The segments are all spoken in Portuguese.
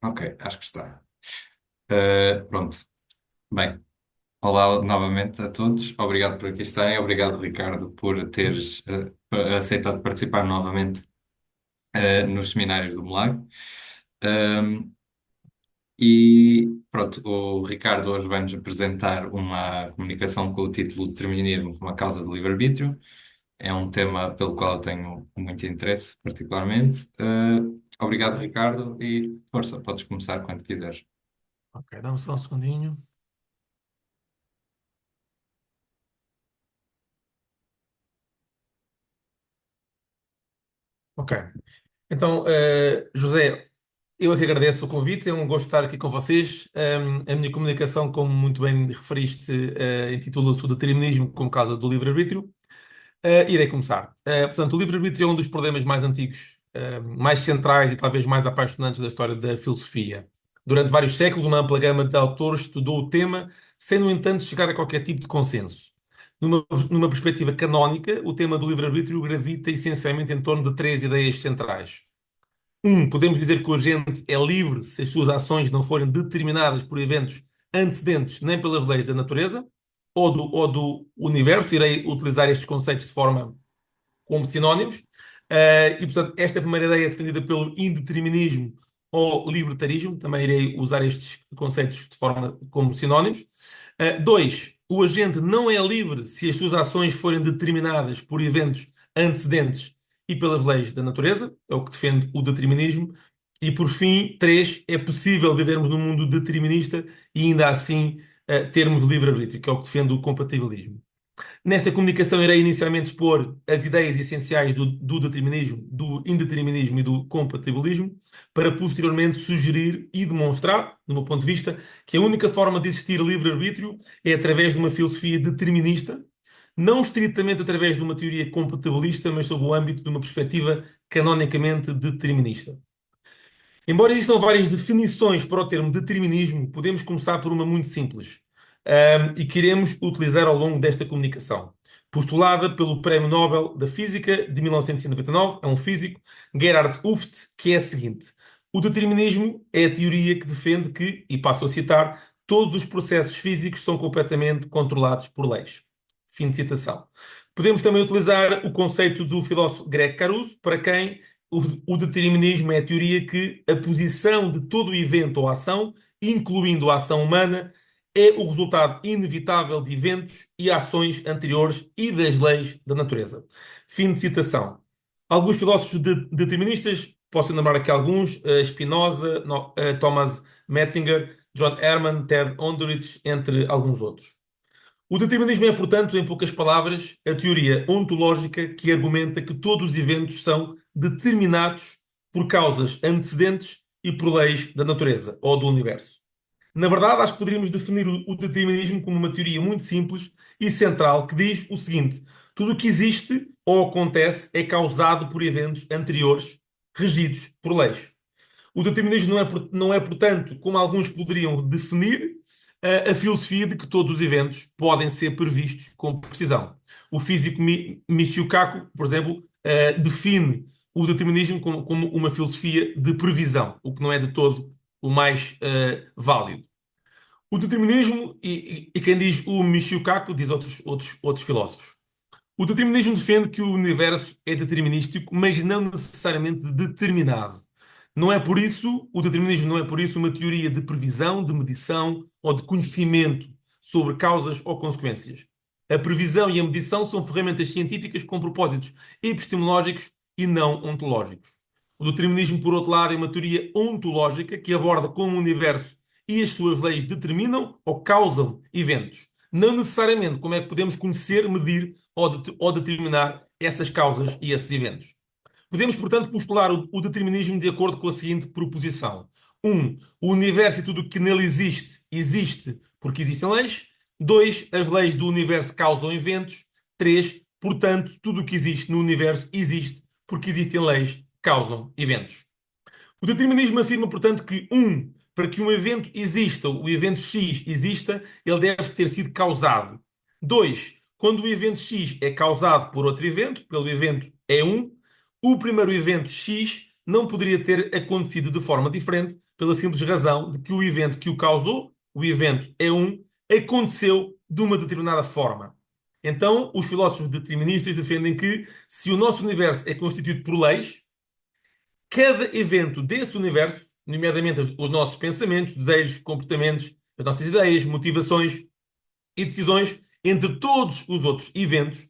Ok, acho que está. Pronto. Bem, olá novamente a todos. Obrigado por aqui estarem. Obrigado, Ricardo, por teres aceitado participar novamente nos seminários do MLAG. Um, e pronto, o Ricardo hoje vai-nos apresentar uma comunicação com o título Determinismo como a causa do livre-arbítrio. É um tema pelo qual eu tenho muito interesse, particularmente. Obrigado, Ricardo, e força, podes começar quando quiseres. Ok, dá-me só um segundinho. Ok. Então, José, eu é que agradeço o convite, é um gosto estar aqui com vocês. A minha comunicação, como muito bem referiste, intitula-se o Determinismo como causa do livre-arbítrio. Irei começar. Portanto, o livre-arbítrio é um dos problemas mais antigos, mais centrais e talvez mais apaixonantes da história da filosofia. Durante vários séculos, uma ampla gama de autores estudou o tema, sem, no entanto, chegar a qualquer tipo de consenso. Numa perspectiva canónica, o tema do livre-arbítrio gravita essencialmente em torno de três ideias centrais. Podemos dizer que o agente é livre se as suas ações não forem determinadas por eventos antecedentes nem pelas leis da natureza ou do universo. Irei utilizar estes conceitos de forma como sinónimos. Portanto, esta primeira ideia é defendida pelo indeterminismo ou libertarismo. Também irei usar estes conceitos de forma como sinónimos. Dois, o agente não é livre se as suas ações forem determinadas por eventos antecedentes e pelas leis da natureza, é o que defende o determinismo. E por fim, três, é possível vivermos num mundo determinista e ainda assim termos livre-arbítrio, que é o que defende o compatibilismo. Nesta comunicação, irei inicialmente expor as ideias essenciais do determinismo, do indeterminismo e do compatibilismo, para posteriormente sugerir e demonstrar, do meu ponto de vista, que a única forma de existir livre-arbítrio é através de uma filosofia determinista, não estritamente através de uma teoria compatibilista, mas sob o âmbito de uma perspectiva canonicamente determinista. Embora existam várias definições para o termo determinismo, podemos começar por uma muito simples, e que iremos utilizar ao longo desta comunicação. Postulada pelo Prémio Nobel da Física de 1999, é um físico, Gerhard Hooft, que é a seguinte: o determinismo é a teoria que defende que, e passo a citar, todos os processos físicos são completamente controlados por leis. Fim de citação. Podemos também utilizar o conceito do filósofo Greg Caruso, para quem o determinismo é a teoria que a posição de todo evento ou ação, incluindo a ação humana, é o resultado inevitável de eventos e ações anteriores e das leis da natureza. Fim de citação. Alguns filósofos deterministas, posso lembrar aqui alguns, Spinoza, Thomas Metzinger, John Herman, Ted Ondrich, entre alguns outros. O determinismo é, portanto, em poucas palavras, a teoria ontológica que argumenta que todos os eventos são determinados por causas antecedentes e por leis da natureza ou do universo. Na verdade, acho que poderíamos definir o determinismo como uma teoria muito simples e central que diz o seguinte: tudo o que existe ou acontece é causado por eventos anteriores regidos por leis. O determinismo não é, portanto, como alguns poderiam definir, a filosofia de que todos os eventos podem ser previstos com precisão. O físico Michio Kaku, por exemplo, define o determinismo como uma filosofia de previsão, o que não é de todo o mais válido. O determinismo, e quem diz o Michio Kaku, diz outros filósofos. O determinismo defende que o universo é determinístico, mas não necessariamente determinado. Não é por isso, o determinismo não é por isso uma teoria de previsão, de medição ou de conhecimento sobre causas ou consequências. A previsão e a medição são ferramentas científicas com propósitos epistemológicos e não ontológicos. O determinismo, por outro lado, é uma teoria ontológica que aborda como o universo e as suas leis determinam ou causam eventos. Não necessariamente como é que podemos conhecer, medir ou determinar essas causas e esses eventos. Podemos, portanto, postular o determinismo de acordo com a seguinte proposição: o universo e tudo o que nele existe, existe porque existem leis. 2, as leis do universo causam eventos. 3, portanto, tudo o que existe no universo existe porque existem leis que causam eventos. O determinismo afirma, portanto, que, para que um evento exista, o evento X exista, ele deve ter sido causado. 2, quando o evento X é causado por outro evento, pelo evento E1, o primeiro evento X não poderia ter acontecido de forma diferente, pela simples razão de que o evento que o causou, o evento E1, aconteceu de uma determinada forma. Então, os filósofos deterministas defendem que, se o nosso universo é constituído por leis, cada evento desse universo, nomeadamente os nossos pensamentos, desejos, comportamentos, as nossas ideias, motivações e decisões, entre todos os outros eventos,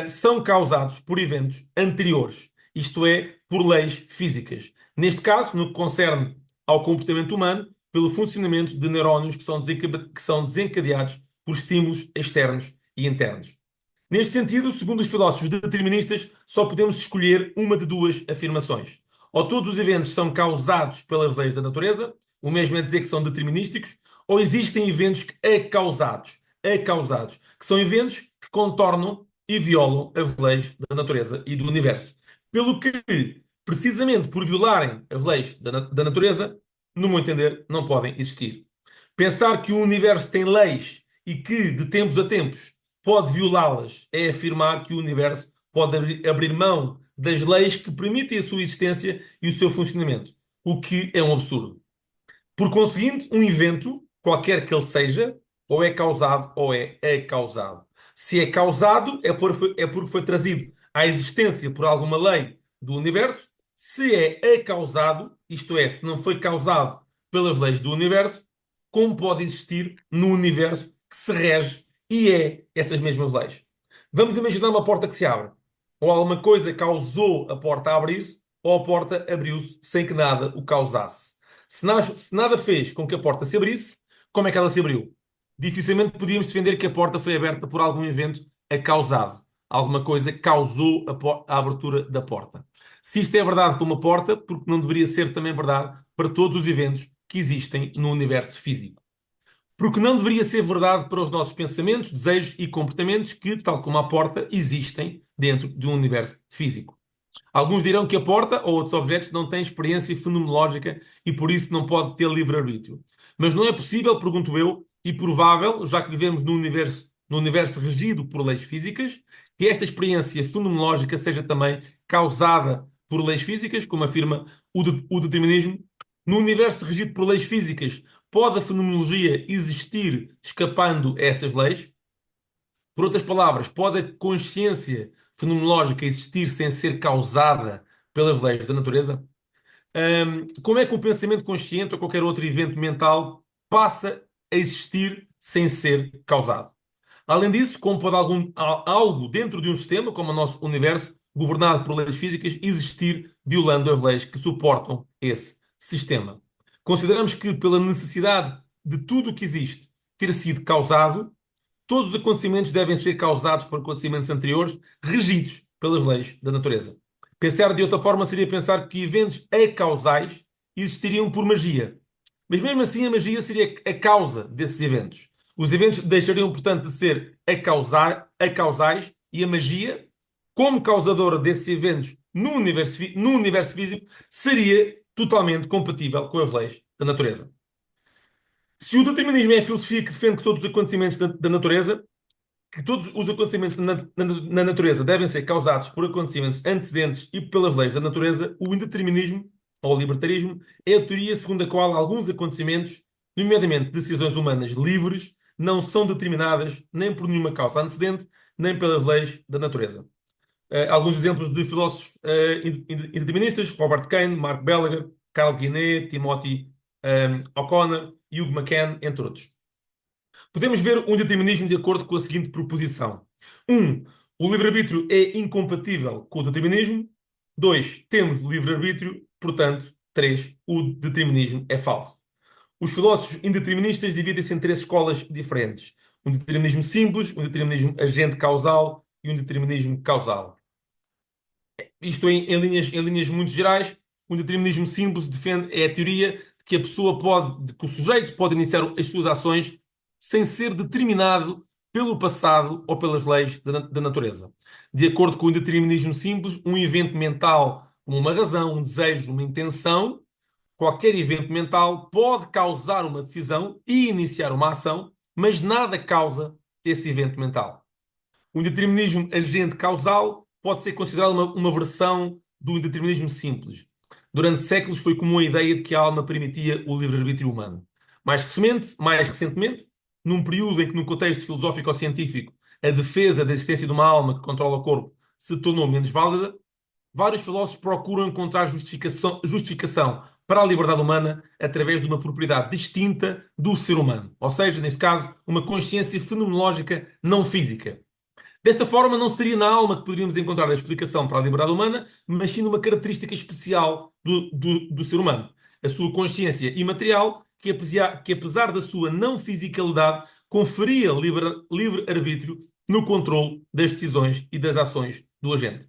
são causados por eventos anteriores, isto é, por leis físicas. Neste caso, no que concerne ao comportamento humano, pelo funcionamento de neurónios que são desencadeados por estímulos externos e internos. Neste sentido, segundo os filósofos deterministas, só podemos escolher uma de duas afirmações. Ou todos os eventos são causados pelas leis da natureza, o mesmo é dizer que são determinísticos, ou existem eventos acausados, que são eventos que contornam e violam as leis da natureza e do universo. Pelo que, precisamente por violarem as leis da natureza, no meu entender, não podem existir. Pensar que o universo tem leis e que, de tempos a tempos, pode violá-las é afirmar que o universo pode abrir mão das leis que permitem a sua existência e o seu funcionamento, o que é um absurdo. Por conseguinte, um evento, qualquer que ele seja, ou é causado ou é acausado. Se é causado, é porque foi trazido à existência por alguma lei do universo. Se é acausado, isto é, se não foi causado pelas leis do universo, como pode existir no universo que se rege e é essas mesmas leis? Vamos imaginar uma porta que se abre. Ou alguma coisa causou a porta a abrir-se, ou a porta abriu-se sem que nada o causasse. Se nada fez com que a porta se abrisse, como é que ela se abriu? Dificilmente podíamos defender que a porta foi aberta por algum evento acausado. Alguma coisa causou a abertura da porta. Se isto é verdade para uma porta, porque não deveria ser também verdade para todos os eventos que existem no universo físico? Porque não deveria ser verdade para os nossos pensamentos, desejos e comportamentos que, tal como a porta, existem dentro de um universo físico. Alguns dirão que a porta ou outros objetos não têm experiência fenomenológica e por isso não pode ter livre-arbítrio. Mas não é possível, pergunto eu, e provável, já que vivemos num universo regido por leis físicas, que esta experiência fenomenológica seja também causada por leis físicas, como afirma o determinismo. No universo regido por leis físicas, pode a fenomenologia existir escapando a essas leis? Por outras palavras, pode a consciência fenomenológica existir sem ser causada pelas leis da natureza? Como é que o pensamento consciente ou qualquer outro evento mental passa a existir sem ser causado? Além disso, como pode algo dentro de um sistema, como o nosso universo, governado por leis físicas, existir violando as leis que suportam esse sistema? Consideramos que, pela necessidade de tudo o que existe ter sido causado, todos os acontecimentos devem ser causados por acontecimentos anteriores, regidos pelas leis da natureza. Pensar de outra forma seria pensar que eventos acausais existiriam por magia. Mas mesmo assim, a magia seria a causa desses eventos. Os eventos deixariam, portanto, de ser acausais e a magia, como causadora desses eventos no universo físico, seria totalmente compatível com as leis da natureza. Se o determinismo é a filosofia que defende que todos os acontecimentos da natureza, que todos os acontecimentos na natureza devem ser causados por acontecimentos antecedentes e pelas leis da natureza, o indeterminismo, ou libertarismo, é a teoria segundo a qual alguns acontecimentos, nomeadamente decisões humanas livres, não são determinadas nem por nenhuma causa antecedente, nem pelas leis da natureza. Alguns exemplos de filósofos indeterministas: Robert Kane, Mark Gallagher, Carl Guinet, Timothy O'Connor, Hugh McCann, entre outros. Podemos ver um determinismo de acordo com a seguinte proposição. 1. O livre-arbítrio é incompatível com o determinismo. 2. Temos livre-arbítrio, portanto. 3. O determinismo é falso. Os filósofos indeterministas dividem-se em três escolas diferentes: um determinismo simples, um determinismo agente causal e um determinismo causal. Isto em linhas muito gerais. Um determinismo simples é a teoria de que de que o sujeito pode iniciar as suas ações sem ser determinado pelo passado ou pelas leis da natureza. De acordo com o determinismo simples, um evento mental, como uma razão, um desejo, uma intenção, qualquer evento mental pode causar uma decisão e iniciar uma ação, mas nada causa esse evento mental. O determinismo agente causal pode ser considerado uma versão do determinismo simples. Durante séculos foi comum a ideia de que a alma permitia o livre-arbítrio humano. Mais recentemente, num período em que, no contexto filosófico ou científico, a defesa da existência de uma alma que controla o corpo se tornou menos válida, vários filósofos procuram encontrar justificação para a liberdade humana através de uma propriedade distinta do ser humano, ou seja, neste caso, uma consciência fenomenológica não física. Desta forma, não seria na alma que poderíamos encontrar a explicação para a liberdade humana, mas sim numa característica especial do ser humano, a sua consciência imaterial, que apesar da sua não fisicalidade, conferia livre-arbítrio no controle das decisões e das ações do agente.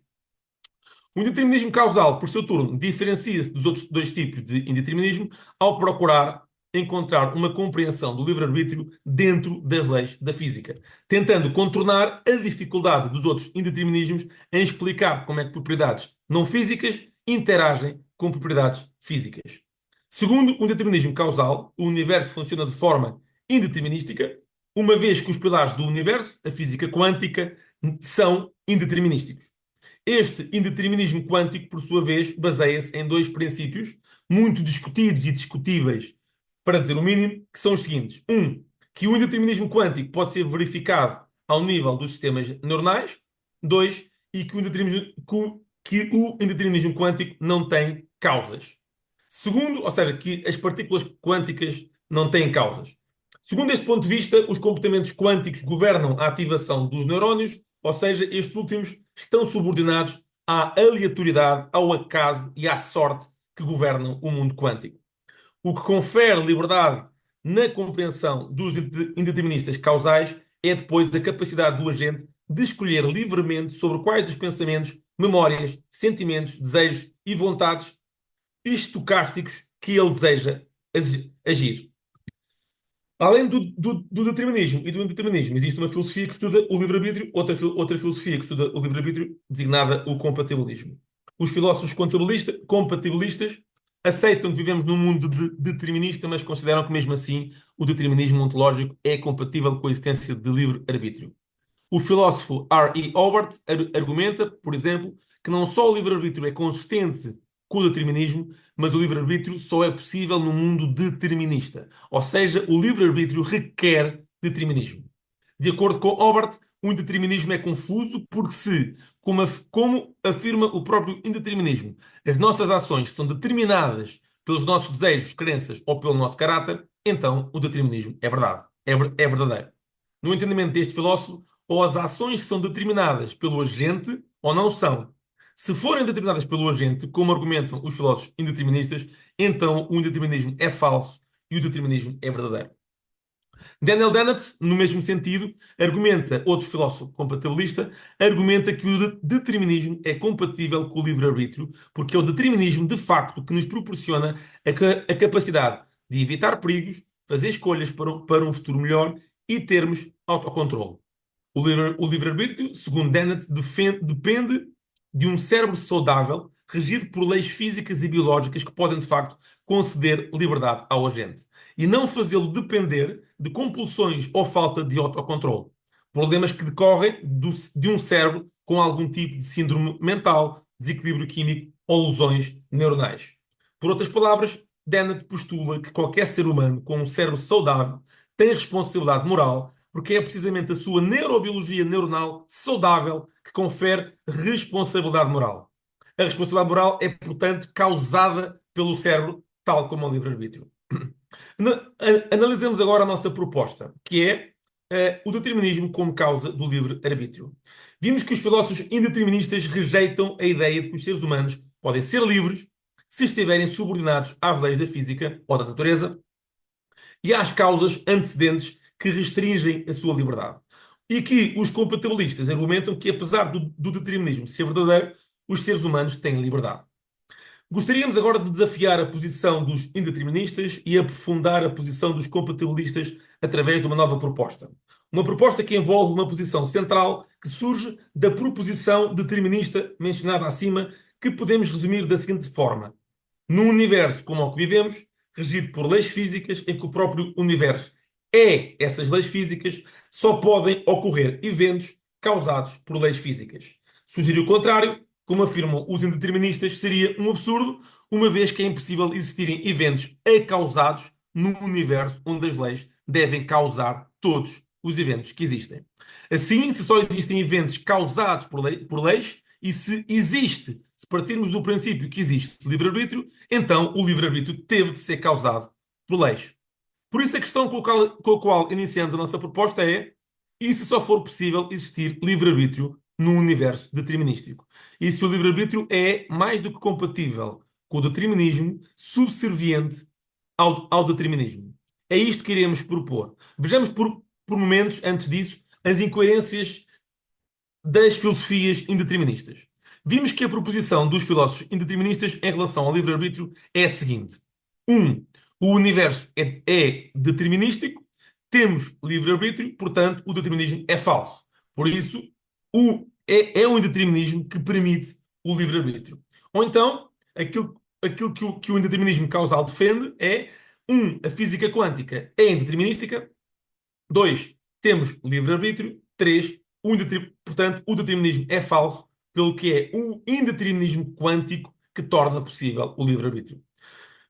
O indeterminismo causal, por seu turno, diferencia-se dos outros dois tipos de indeterminismo ao procurar encontrar uma compreensão do livre-arbítrio dentro das leis da física, tentando contornar a dificuldade dos outros indeterminismos em explicar como é que propriedades não físicas interagem com propriedades físicas. Segundo o indeterminismo causal, o universo funciona de forma indeterminística, uma vez que os pilares do universo, a física quântica, são indeterminísticos. Este indeterminismo quântico, por sua vez, baseia-se em dois princípios muito discutidos e discutíveis, para dizer o mínimo, que são os seguintes. Um, que o indeterminismo quântico pode ser verificado ao nível dos sistemas neuronais. Dois, e que o indeterminismo quântico não tem causas. Segundo, ou seja, que as partículas quânticas não têm causas. Segundo este ponto de vista, os comportamentos quânticos governam a ativação dos neurónios, ou seja, estes últimos estão subordinados à aleatoriedade, ao acaso e à sorte que governam o mundo quântico. O que confere liberdade na compreensão dos indeterministas causais é depois a capacidade do agente de escolher livremente sobre quais dos pensamentos, memórias, sentimentos, desejos e vontades estocásticos que ele deseja agir. Além do determinismo e do indeterminismo, existe uma filosofia que estuda o livre-arbítrio, outra filosofia que estuda o livre-arbítrio, designada o compatibilismo. Os filósofos compatibilistas aceitam que vivemos num mundo determinista, mas consideram que, mesmo assim, o determinismo ontológico é compatível com a existência de livre-arbítrio. O filósofo R. E. Hobart argumenta, por exemplo, que não só o livre-arbítrio é consistente com o determinismo, mas o livre-arbítrio só é possível num mundo determinista. Ou seja, o livre-arbítrio requer determinismo. De acordo com Hobart, o indeterminismo é confuso porque como afirma o próprio indeterminismo, as nossas ações são determinadas pelos nossos desejos, crenças ou pelo nosso caráter, então o determinismo é verdade, é verdadeiro. No entendimento deste filósofo, ou as ações são determinadas pelo agente ou não são. Se forem determinadas pelo agente, como argumentam os filósofos indeterministas, então o indeterminismo é falso e o determinismo é verdadeiro. Daniel Dennett, no mesmo sentido, outro filósofo compatibilista, argumenta que o determinismo é compatível com o livre-arbítrio, porque é o determinismo, de facto, que nos proporciona a capacidade de evitar perigos, fazer escolhas para um futuro melhor e termos autocontrole. O livre-arbítrio, segundo Dennett, depende de um cérebro saudável, regido por leis físicas e biológicas que podem, de facto, conceder liberdade ao agente e não fazê-lo depender de compulsões ou falta de autocontrole. Problemas que decorrem de um cérebro com algum tipo de síndrome mental, desequilíbrio químico ou lesões neuronais. Por outras palavras, Dennett postula que qualquer ser humano com um cérebro saudável tem responsabilidade moral, porque é precisamente a sua neurobiologia neuronal saudável que confere responsabilidade moral. A responsabilidade moral é, portanto, causada pelo cérebro, tal como o livre-arbítrio. Analisemos agora a nossa proposta, que é o determinismo como causa do livre-arbítrio. Vimos que os filósofos indeterministas rejeitam a ideia de que os seres humanos podem ser livres se estiverem subordinados às leis da física ou da natureza e às causas antecedentes que restringem a sua liberdade. E que os compatibilistas argumentam que, apesar do determinismo ser verdadeiro, os seres humanos têm liberdade. Gostaríamos agora de desafiar a posição dos indeterministas e aprofundar a posição dos compatibilistas através de uma nova proposta. Uma proposta que envolve uma posição central que surge da proposição determinista mencionada acima, que podemos resumir da seguinte forma: num universo como o que vivemos, regido por leis físicas, em que o próprio universo é essas leis físicas, só podem ocorrer eventos causados por leis físicas. Sugerir o contrário como afirmam os indeterministas, seria um absurdo, uma vez que é impossível existirem eventos acausados no universo onde as leis devem causar todos os eventos que existem. Assim, se só existem eventos causados por leis, e se partirmos do princípio que existe livre-arbítrio, então o livre-arbítrio teve de ser causado por leis. Por isso, a questão com a qual iniciamos a nossa proposta é: e se só for possível existir livre-arbítrio num universo determinístico? E se o livre-arbítrio é mais do que compatível com o determinismo, subserviente ao determinismo? É isto que iremos propor. Vejamos por momentos, antes disso, as incoerências das filosofias indeterministas. Vimos que a proposição dos filósofos indeterministas em relação ao livre-arbítrio é a seguinte: um, o universo é determinístico, temos livre-arbítrio, portanto, o determinismo é falso. Por isso, é um indeterminismo que permite o livre-arbítrio. Ou então, aquilo que o indeterminismo causal defende é: a física quântica é indeterminística. Dois, temos livre-arbítrio. Três, portanto, o determinismo é falso, pelo que é o indeterminismo quântico que torna possível o livre-arbítrio.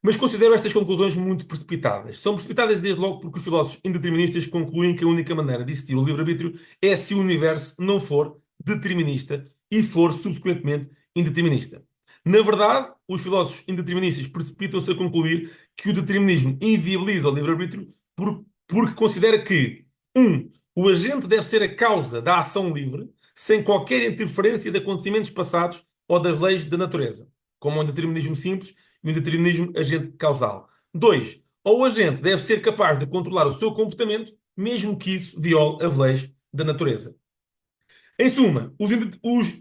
Mas considero estas conclusões muito precipitadas. São precipitadas desde logo porque os filósofos indeterministas concluem que a única maneira de existir o livre-arbítrio é se o universo não for determinista e for subsequentemente indeterminista. Na verdade, os filósofos indeterministas precipitam-se a concluir que o determinismo inviabiliza o livre-arbítrio porque considera que, o agente deve ser a causa da ação livre, sem qualquer interferência de acontecimentos passados ou das leis da natureza, como um determinismo simples e um determinismo agente causal. Dois, ou o agente deve ser capaz de controlar o seu comportamento, mesmo que isso viole as leis da natureza. Em suma, os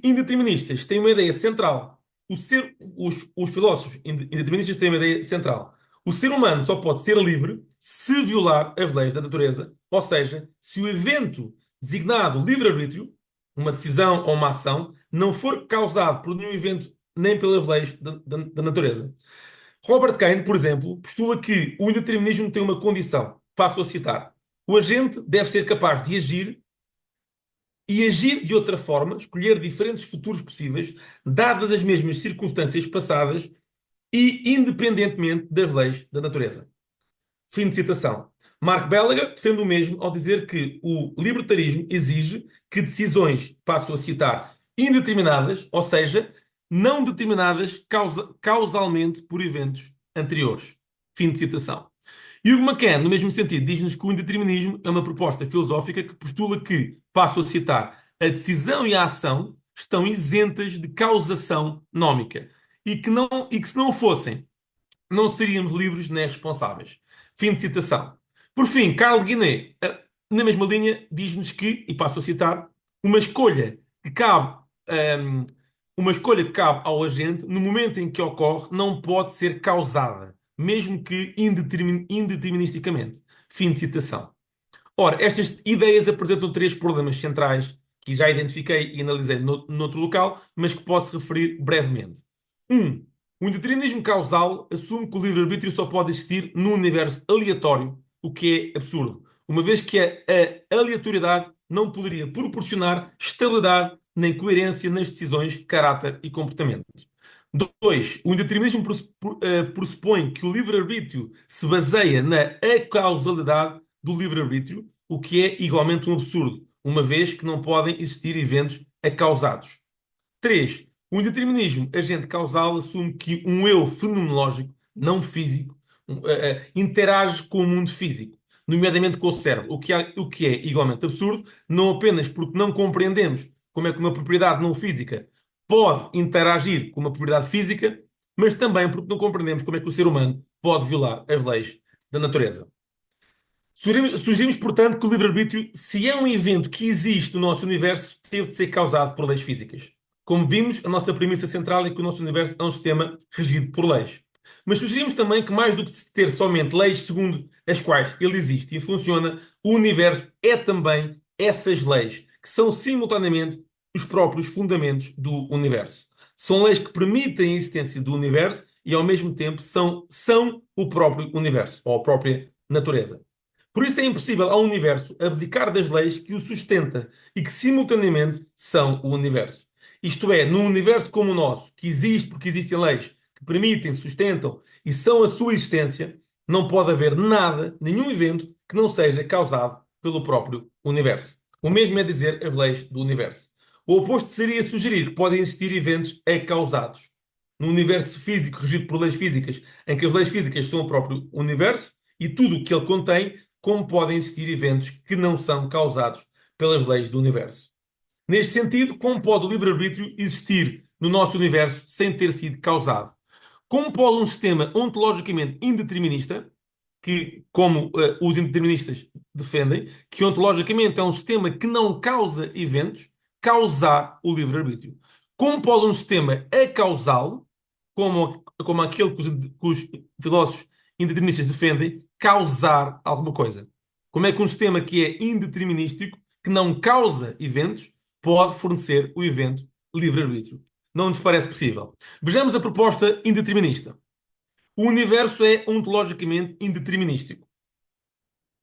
indeterministas têm uma ideia central. Os filósofos indeterministas têm uma ideia central. O ser humano só pode ser livre se violar as leis da natureza, ou seja, se o evento designado livre-arbítrio, uma decisão ou uma ação, não for causado por nenhum evento nem pelas leis da natureza. Robert Kane, por exemplo, postula que o indeterminismo tem uma condição. Passo a citar. O agente deve ser capaz de agir e agir de outra forma, escolher diferentes futuros possíveis, dadas as mesmas circunstâncias passadas e independentemente das leis da natureza. Fim de citação. Mark Gallagher defende o mesmo ao dizer que o libertarismo exige que decisões, passo a citar, indeterminadas, ou seja, não determinadas causalmente por eventos anteriores. Fim de citação. Hugh McCann, no mesmo sentido, diz-nos que o indeterminismo é uma proposta filosófica que postula que, passo a citar, a decisão e a ação estão isentas de causação nómica e que se não fossem, não seríamos livres nem responsáveis. Fim de citação. Por fim, Carl Guinet, na mesma linha, diz-nos que, e passo a citar, uma escolha que cabe, hum, uma escolha que cabe ao agente no momento em que ocorre não pode ser causada, mesmo que indeterministicamente. Fim de citação. Ora, estas ideias apresentam três problemas centrais que já identifiquei e analisei noutro local, mas que posso referir brevemente. Um, o indeterminismo causal assume que o livre-arbítrio só pode existir num universo aleatório, o que é absurdo, uma vez que a aleatoriedade não poderia proporcionar estabilidade nem coerência nas decisões, caráter e comportamento. Dois, o indeterminismo pressupõe que o livre-arbítrio se baseia na acausalidade do livre-arbítrio, o que é igualmente um absurdo, uma vez que não podem existir eventos acausados. 3. O indeterminismo agente causal assume que um eu fenomenológico, não físico, interage com o mundo físico, nomeadamente com o cérebro, o que é igualmente absurdo, não apenas porque não compreendemos como é que uma propriedade não física pode interagir com uma propriedade física, mas também porque não compreendemos como é que o ser humano pode violar as leis da natureza. Sugerimos, portanto, que o livre-arbítrio, se é um evento que existe no nosso universo, teve de ser causado por leis físicas. Como vimos, a nossa premissa central é que o nosso universo é um sistema regido por leis. Mas sugerimos também que, mais do que ter somente leis segundo as quais ele existe e funciona, o universo é também essas leis, que são simultaneamente os próprios fundamentos do universo. São leis que permitem a existência do universo e, ao mesmo tempo, são o próprio universo, ou a própria natureza. Por isso é impossível ao universo abdicar das leis que o sustenta e que simultaneamente são o universo. Isto é, num universo como o nosso, que existe porque existem leis que permitem, sustentam e são a sua existência, não pode haver nada, nenhum evento que não seja causado pelo próprio universo. O mesmo é dizer as leis do universo. O oposto seria sugerir que podem existir eventos acausados. Num universo físico regido por leis físicas, em que as leis físicas são o próprio universo e tudo o que ele contém, como podem existir eventos que não são causados pelas leis do universo. Neste sentido, como pode o livre-arbítrio existir no nosso universo sem ter sido causado? Como pode um sistema ontologicamente indeterminista, que, como os indeterministas defendem, que ontologicamente é um sistema que não causa eventos, causar o livre-arbítrio? Como pode um sistema acausal, como aquele que os filósofos indeterministas defendem, causar alguma coisa? Como é que um sistema que é indeterminístico, que não causa eventos, pode fornecer o evento livre-arbítrio? Não nos parece possível. Vejamos a proposta indeterminista. O universo é ontologicamente indeterminístico.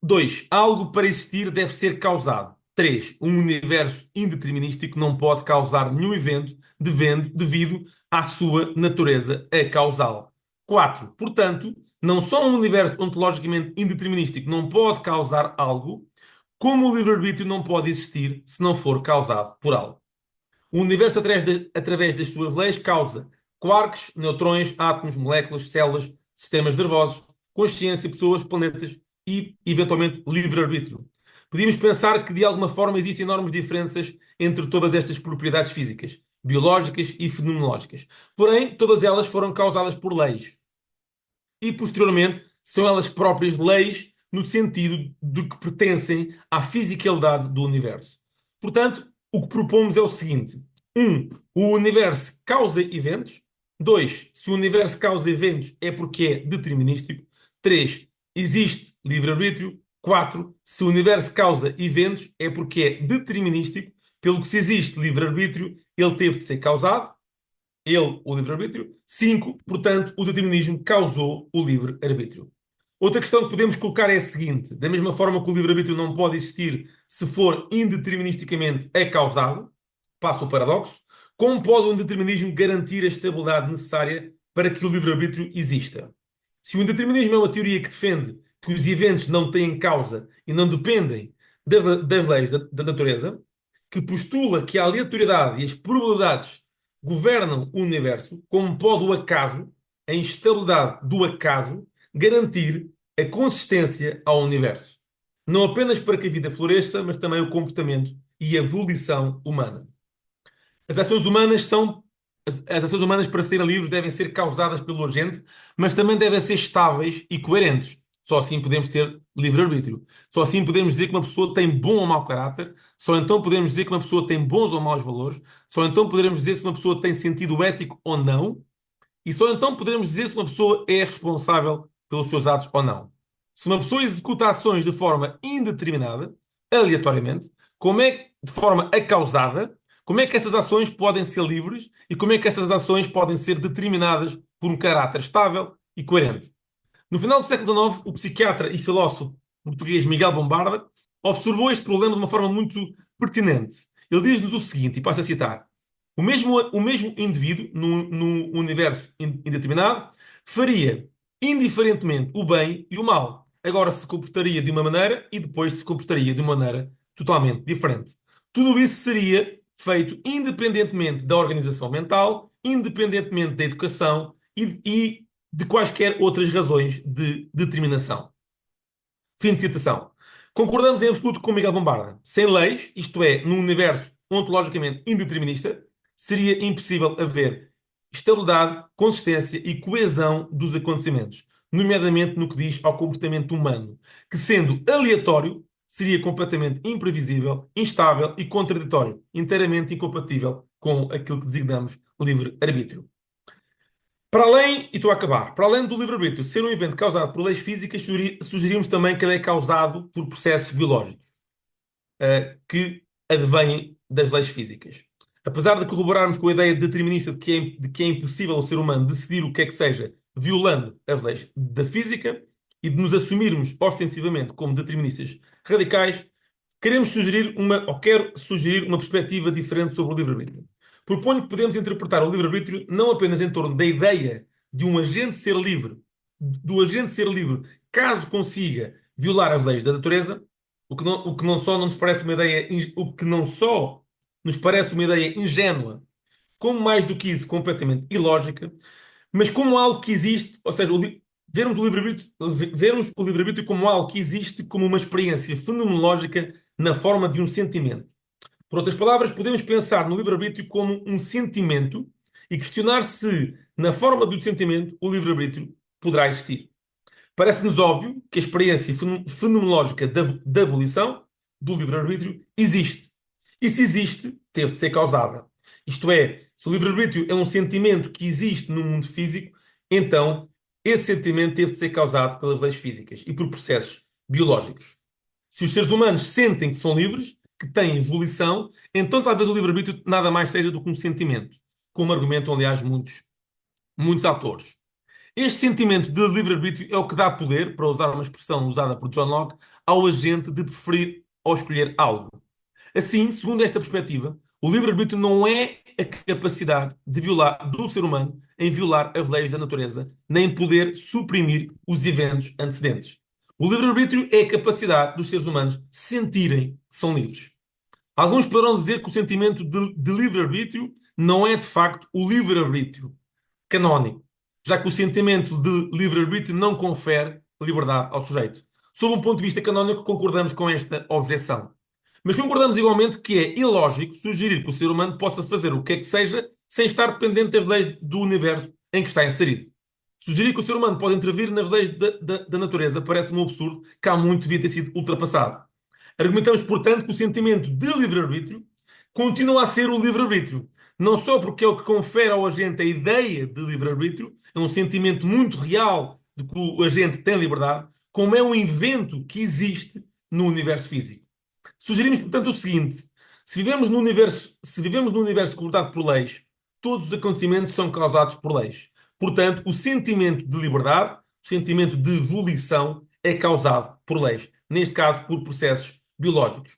2. Algo para existir deve ser causado. 3. Um universo indeterminístico não pode causar nenhum evento devido à sua natureza acausal. 4. Portanto, não só um universo ontologicamente indeterminístico não pode causar algo, como o livre-arbítrio não pode existir se não for causado por algo. O universo, através das suas leis, causa quarks, neutrões, átomos, moléculas, células, sistemas nervosos, consciência, pessoas, planetas e, eventualmente, livre-arbítrio. Podíamos pensar que, de alguma forma, existem enormes diferenças entre todas estas propriedades físicas, biológicas e fenomenológicas. Porém, todas elas foram causadas por leis. E, posteriormente, são elas próprias leis no sentido de que pertencem à fisicalidade do universo. Portanto, o que propomos é o seguinte: o universo causa eventos. 2, se o universo causa eventos é porque é determinístico. 3, existe livre-arbítrio. 4, se o universo causa eventos é porque é determinístico, pelo que se existe livre-arbítrio, ele teve de ser causado, ele, o livre-arbítrio. 5, portanto, o determinismo causou o livre-arbítrio. Outra questão que podemos colocar é a seguinte: da mesma forma que o livre-arbítrio não pode existir se for indeterministicamente acausado, passa o paradoxo, como pode um determinismo garantir a estabilidade necessária para que o livre-arbítrio exista? Se o indeterminismo é uma teoria que defende que os eventos não têm causa e não dependem das leis da natureza, que postula que a aleatoriedade e as probabilidades governam o universo, como pode o acaso, a instabilidade do acaso, garantir a consistência ao universo? Não apenas para que a vida floresça, mas também o comportamento e a evolução humana. As ações humanas são. As ações humanas, para serem livres, devem ser causadas pelo agente, mas também devem ser estáveis e coerentes. Só assim podemos ter livre-arbítrio. Só assim podemos dizer que uma pessoa tem bom ou mau caráter. Só então podemos dizer que uma pessoa tem bons ou maus valores. Só então poderemos dizer se uma pessoa tem sentido ético ou não. E só então poderemos dizer se uma pessoa é responsável pelos seus atos ou não. Se uma pessoa executa ações de forma indeterminada, aleatoriamente, como é que, de forma acausada, como é que essas ações podem ser livres e como é que essas ações podem ser determinadas por um caráter estável e coerente? No final do século XIX, o psiquiatra e filósofo português Miguel Bombarda observou este problema de uma forma muito pertinente. Ele diz-nos o seguinte, e passo a citar: o mesmo indivíduo, num universo indeterminado, faria indiferentemente o bem e o mal. Agora se comportaria de uma maneira e depois se comportaria de uma maneira totalmente diferente. Tudo isso seria feito independentemente da organização mental, independentemente da educação e de quaisquer outras razões de determinação. Fim de citação. Concordamos em absoluto com Miguel Bombarda. Sem leis, isto é, num universo ontologicamente indeterminista, seria impossível haver estabilidade, consistência e coesão dos acontecimentos, nomeadamente no que diz ao comportamento humano, que, sendo aleatório, seria completamente imprevisível, instável e contraditório, inteiramente incompatível com aquilo que designamos livre-arbítrio. Para além, e estou a acabar, para além do livre-arbítrio ser um evento causado por leis físicas, sugerimos também que ele é causado por processos biológicos, que advêm das leis físicas. Apesar de corroborarmos com a ideia determinista de que é impossível o ser humano decidir o que é que seja, violando as leis da física, e de nos assumirmos ostensivamente como deterministas radicais, quero sugerir uma perspectiva diferente sobre o livre-arbítrio. Proponho que podemos interpretar o livre-arbítrio não apenas em torno da ideia de um agente ser livre, do agente ser livre caso consiga violar as leis da natureza, o que não só não nos parece uma ideia, o que não só nos parece uma ideia ingênua, como mais do que isso, completamente ilógica, mas como algo que existe, ou seja, vermos o livre-arbítrio como algo que existe como uma experiência fenomenológica na forma de um sentimento. Por outras palavras, podemos pensar no livre-arbítrio como um sentimento e questionar se, na forma do sentimento, o livre-arbítrio poderá existir. Parece-nos óbvio que a experiência fenomenológica da evolução, do livre-arbítrio, existe. E se existe, teve de ser causada. Isto é, se o livre-arbítrio é um sentimento que existe no mundo físico, então esse sentimento teve de ser causado pelas leis físicas e por processos biológicos. Se os seres humanos sentem que são livres, que têm evolução, então talvez o livre-arbítrio nada mais seja do que um sentimento, como argumentam, aliás, muitos autores. Este sentimento de livre-arbítrio é o que dá poder, para usar uma expressão usada por John Locke, ao agente de preferir ou escolher algo. Assim, segundo esta perspectiva, o livre-arbítrio não é a capacidade do ser humano em violar as leis da natureza, nem poder suprimir os eventos antecedentes. O livre-arbítrio é a capacidade dos seres humanos sentirem que são livres. Alguns poderão dizer que o sentimento de livre-arbítrio não é de facto o livre-arbítrio canónico, já que o sentimento de livre-arbítrio não confere liberdade ao sujeito. Sob um ponto de vista canónico, concordamos com esta objeção. Mas concordamos igualmente que é ilógico sugerir que o ser humano possa fazer o que é que seja sem estar dependente das leis do universo em que está inserido. Sugerir que o ser humano pode intervir nas leis da natureza parece-me um absurdo que há muito devia ter sido ultrapassado. Argumentamos, portanto, que o sentimento de livre-arbítrio continua a ser o livre-arbítrio. Não só porque é o que confere ao agente a ideia de livre-arbítrio, é um sentimento muito real de que o agente tem liberdade, como é um evento que existe no universo físico. Sugerimos, portanto, o seguinte: se vivemos num universo governado por leis, todos os acontecimentos são causados por leis. Portanto, o sentimento de liberdade, o sentimento de volição, é causado por leis. Neste caso, por processos biológicos.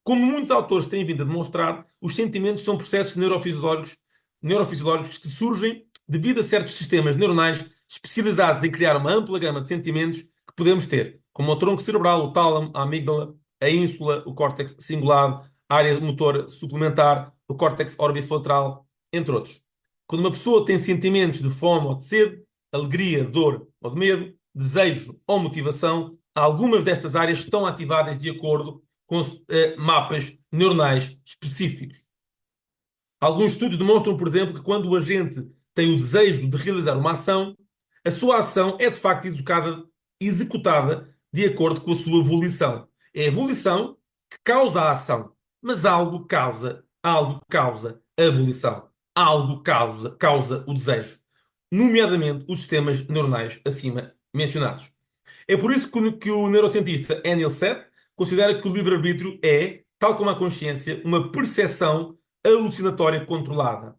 Como muitos autores têm vindo a demonstrar, os sentimentos são processos neurofisiológicos que surgem devido a certos sistemas neuronais especializados em criar uma ampla gama de sentimentos que podemos ter, como o tronco cerebral, o tálamo, a amígdala, a ínsula, o córtex cingulado, a área motora suplementar, o córtex orbifrontal, entre outros. Quando uma pessoa tem sentimentos de fome ou de sede, alegria, dor ou de medo, desejo ou motivação, algumas destas áreas estão ativadas de acordo com mapas neuronais específicos. Alguns estudos demonstram, por exemplo, que quando o agente tem o desejo de realizar uma ação, a sua ação é de facto executada de acordo com a sua volição. É a volição que causa a ação, mas algo causa a volição, algo causa o desejo, nomeadamente os sistemas neuronais acima mencionados. É por isso que o neurocientista Anil Seth considera que o livre-arbítrio é, tal como a consciência, uma percepção alucinatória controlada.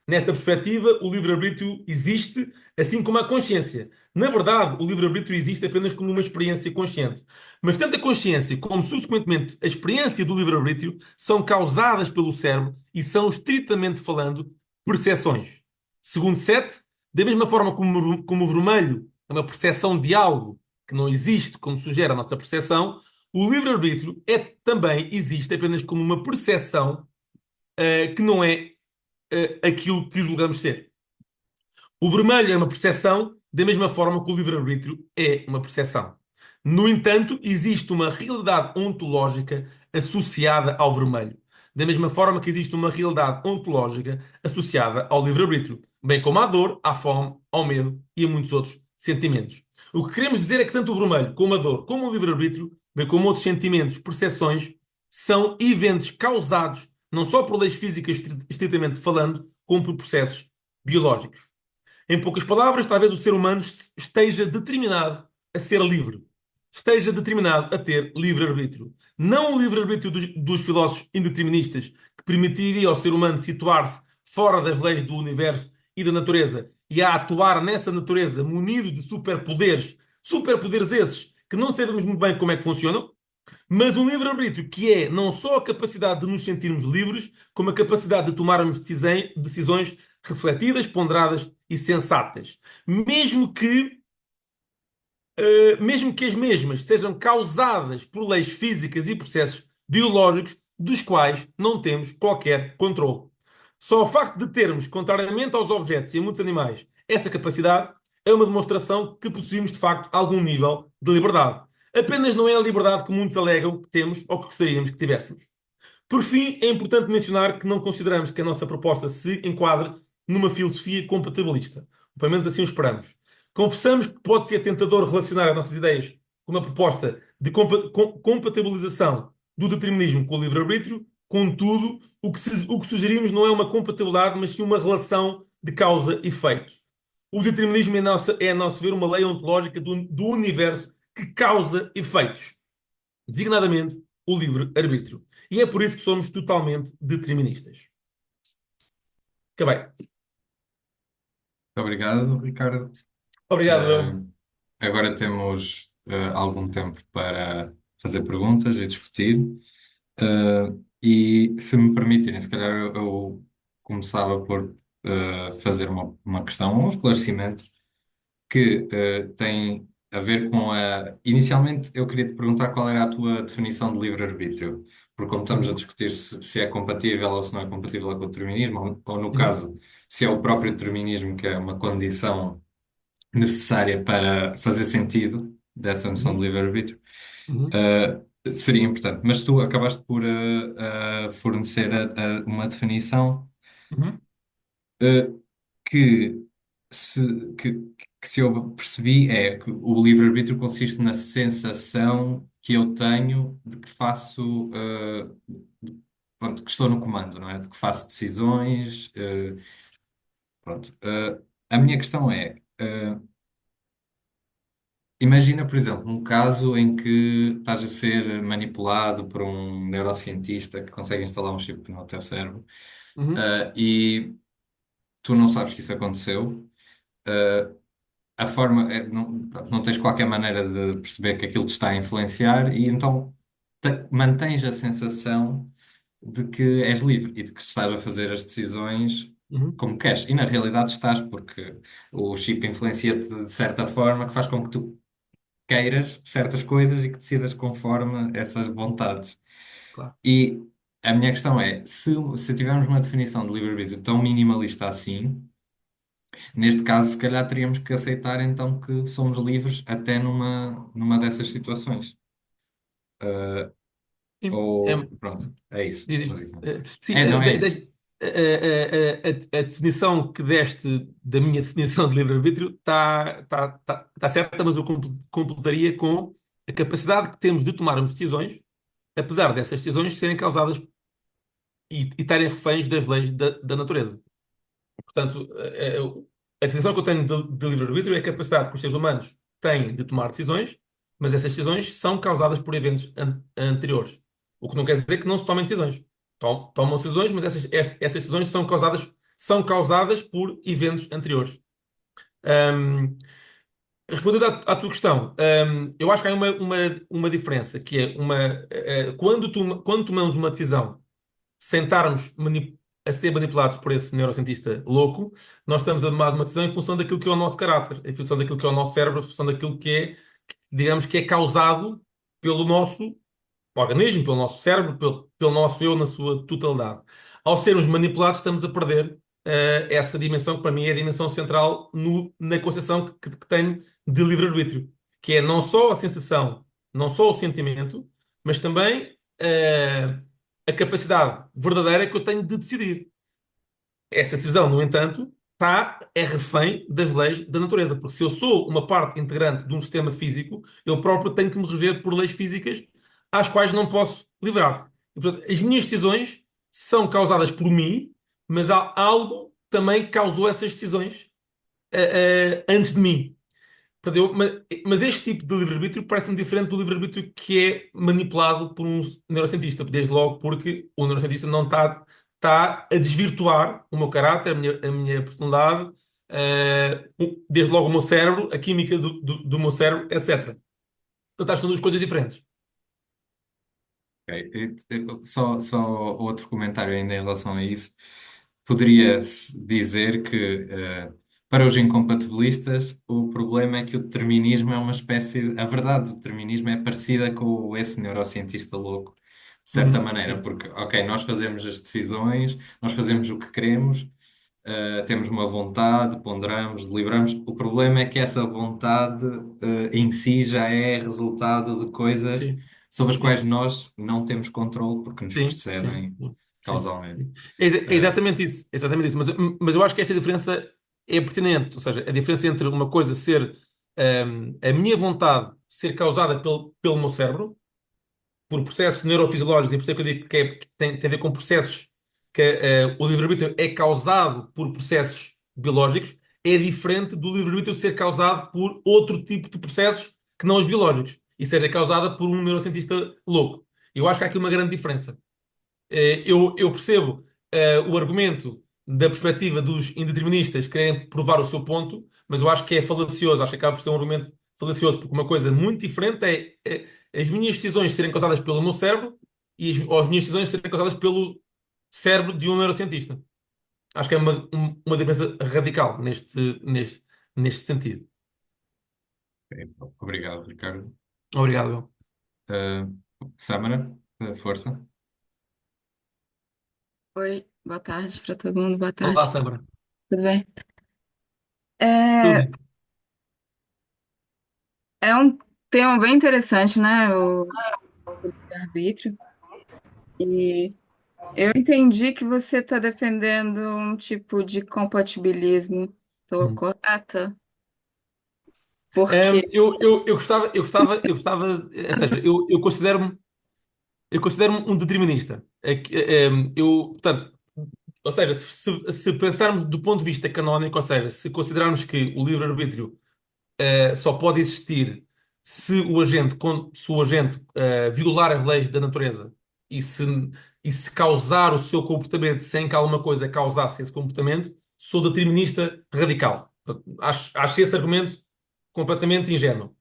Nesta perspectiva, o livre-arbítrio existe assim como a consciência. Na verdade, o livre-arbítrio existe apenas como uma experiência consciente. Mas tanto a consciência como, subsequentemente, a experiência do livre-arbítrio são causadas pelo cérebro e são, estritamente falando, percepções. Segundo Seth, da mesma forma como o vermelho é uma percepção de algo que não existe, como sugere a nossa percepção, o livre-arbítrio também existe apenas como uma percepção que não é aquilo que julgamos ser. O vermelho é uma percepção, da mesma forma que o livre-arbítrio é uma percepção. No entanto, existe uma realidade ontológica associada ao vermelho, da mesma forma que existe uma realidade ontológica associada ao livre-arbítrio, bem como à dor, à fome, ao medo e a muitos outros sentimentos. O que queremos dizer é que tanto o vermelho, como a dor, como o livre-arbítrio, bem como outros sentimentos, percepções, são eventos causados não só por leis físicas estritamente falando, como por processos biológicos. Em poucas palavras, talvez o ser humano esteja determinado a ser livre. Esteja determinado a ter livre-arbítrio. Não o livre-arbítrio dos filósofos indeterministas, que permitiria ao ser humano situar-se fora das leis do universo e da natureza e a atuar nessa natureza munido de superpoderes, superpoderes esses que não sabemos muito bem como é que funcionam, Mas um livre-arbítrio que é não só a capacidade de nos sentirmos livres, como a capacidade de tomarmos decisões refletidas, ponderadas e sensatas. Mesmo que, mesmo que as mesmas sejam causadas por leis físicas e processos biológicos dos quais não temos qualquer controle. Só o facto de termos, contrariamente aos objetos e a muitos animais, essa capacidade é uma demonstração que possuímos de facto algum nível de liberdade. Apenas não é a liberdade que muitos alegam que temos ou que gostaríamos que tivéssemos. Por fim, é importante mencionar que não consideramos que a nossa proposta se enquadre numa filosofia compatibilista. Pelo menos assim o esperamos. Confessamos que pode ser tentador relacionar as nossas ideias com uma proposta de compatibilização do determinismo com o livre-arbítrio. Contudo, o que sugerimos não é uma compatibilidade, mas sim uma relação de causa e efeito. O determinismo é, a nosso ver, uma lei ontológica do universo que causa efeitos, designadamente o livre-arbítrio. E é por isso que somos totalmente deterministas. Acabei. Obrigado, Ricardo. Obrigado, Eh, eu. Agora temos algum tempo para fazer perguntas e discutir. E se me permitirem, se calhar eu começava por fazer uma questão, um esclarecimento que tem a ver com a. Inicialmente, eu queria te perguntar qual era a tua definição de livre-arbítrio, porque como estamos a Uhum, discutir se é compatível ou se não é compatível com o determinismo, ou no uhum, caso, se é o próprio determinismo que é uma condição necessária para fazer sentido dessa noção de uhum, livre-arbítrio, uhum, seria importante. Mas tu acabaste por fornecer uma definição uhum, uh, que, que se eu percebi é que o livre-arbítrio consiste na sensação que eu tenho de que faço, pronto, que estou no comando, não é? De que faço decisões, pronto. A minha questão é, imagina, por exemplo, um caso em que estás a ser manipulado por um neurocientista que consegue instalar um chip no teu cérebro, uhum, e tu não sabes que isso aconteceu. A forma, não, pronto, não tens qualquer maneira de perceber que aquilo te está a influenciar e então mantens a sensação de que és livre e de que estás a fazer as decisões uhum, como queres. E na realidade estás, porque o chip influencia-te de certa forma que faz com que tu queiras certas coisas e que decidas conforme essas vontades. claro. E a minha questão é, se tivermos uma definição de livre-arbítrio tão minimalista assim, neste caso, se calhar teríamos que aceitar então que somos livres até numa dessas situações. Sim, Ou, pronto, é isso, basicamente. sim, É, não é isso. a definição que deste da minha definição de livre-arbítrio está certa, mas eu completaria com a capacidade que temos de tomarmos decisões, apesar dessas decisões serem causadas e estarem reféns das leis da natureza. Portanto, a definição que eu tenho de livre-arbítrio é a capacidade que os seres humanos têm de tomar decisões, mas essas decisões são causadas por eventos anteriores. O que não quer dizer que não se tomem decisões. Tomam decisões, mas essas decisões são causadas por eventos anteriores. Ahm, Respondendo à tua questão, eu acho que há uma diferença, que é quando tomamos uma decisão sem estarmos a ser manipulados por esse neurocientista louco, nós estamos a tomar uma decisão em função daquilo que é o nosso caráter, em função daquilo que é o nosso cérebro, em função daquilo que é, digamos, que é causado pelo nosso organismo, pelo nosso cérebro, pelo nosso eu na sua totalidade. Ao sermos manipulados, estamos a perder essa dimensão que para mim é a dimensão central na concepção que tenho de livre-arbítrio, que é não só a sensação, não só o sentimento, mas também a capacidade verdadeira que eu tenho de decidir. Essa decisão, no entanto, é refém das leis da natureza, porque se eu sou uma parte integrante de um sistema físico, eu próprio tenho que me reger por leis físicas às quais não posso livrar. E, portanto, as minhas decisões são causadas por mim, mas há algo também que causou essas decisões antes de mim. Portanto, mas este tipo de livre-arbítrio parece-me diferente do livre-arbítrio que é manipulado por um neurocientista, desde logo porque o neurocientista não está a desvirtuar o meu caráter, a minha personalidade, desde logo o meu cérebro, a química do meu cérebro, etc. Portanto, acho que são duas coisas diferentes. Só outro comentário ainda em relação a isso. Poderia-se dizer que, para os incompatibilistas, o problema é que o determinismo é uma espécie. A verdade do determinismo é parecida com esse neurocientista louco, de certa Uhum, maneira, sim, porque, ok, nós fazemos as decisões, nós fazemos o que queremos, temos uma vontade, ponderamos, deliberamos. O problema é que essa vontade, em si já é resultado de coisas sim, sobre as quais sim. nós não temos controle porque nos Sim, sim, precedem sim, sim, causalmente. sim. É Uh, exatamente isso, é exatamente isso. Mas eu acho que esta diferença é pertinente, ou seja, a diferença entre uma coisa ser a minha vontade ser causada pelo meu cérebro, por processos neurofisiológicos, e por isso é que eu digo que tem a ver com processos que o livre-arbítrio é causado por processos biológicos, é diferente do livre-arbítrio ser causado por outro tipo de processos que não os biológicos, e seja causada por um neurocientista louco. Eu acho que há aqui uma grande diferença. Eu percebo o argumento da perspectiva dos indeterministas querem provar o seu ponto, mas eu acho que é falacioso, acho que acaba por ser um argumento falacioso, porque uma coisa muito diferente é as minhas decisões serem causadas pelo meu cérebro ou as minhas decisões serem causadas pelo cérebro de um neurocientista. Acho que é uma diferença radical neste sentido. Obrigado, Ricardo. Obrigado, Bill. Uh, Samara, força. Oi, boa tarde para todo mundo, boa Olá, tarde. Sandra. Tudo bem? Tudo É, bem? é um tema bem interessante, né? O arbítrio. E eu entendi que você está defendendo um tipo de compatibilismo. Estou Uhum. correta? Porque, Ou seja, eu considero-me um determinista. Portanto, ou seja, se pensarmos do ponto de vista canónico, ou seja, se considerarmos que o livre-arbítrio só pode existir se o agente violar as leis da natureza e se, e se causar o seu comportamento sem que alguma coisa causasse esse comportamento, sou determinista radical. Portanto, acho esse argumento completamente ingênuo.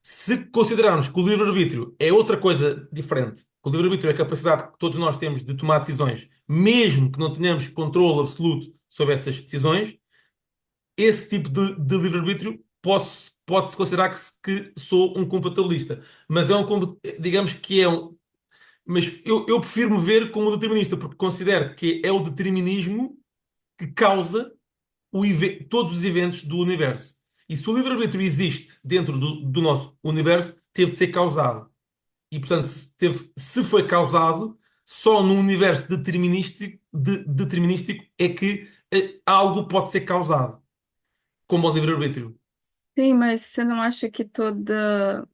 Se considerarmos que o livre-arbítrio é outra coisa diferente, que o livre-arbítrio é a capacidade que todos nós temos de tomar decisões, mesmo que não tenhamos controle absoluto sobre essas decisões, esse tipo de livre-arbítrio pode-se considerar que sou um compatibilista. Mas digamos que é um. Mas eu prefiro me ver como determinista, porque considero que é o determinismo que causa todos os eventos do universo. E se o livre-arbítrio existe dentro do nosso universo, teve de ser causado. E, portanto, se foi causado, só num universo determinístico é que algo pode ser causado, como o livre-arbítrio. sim, mas você não acha que toda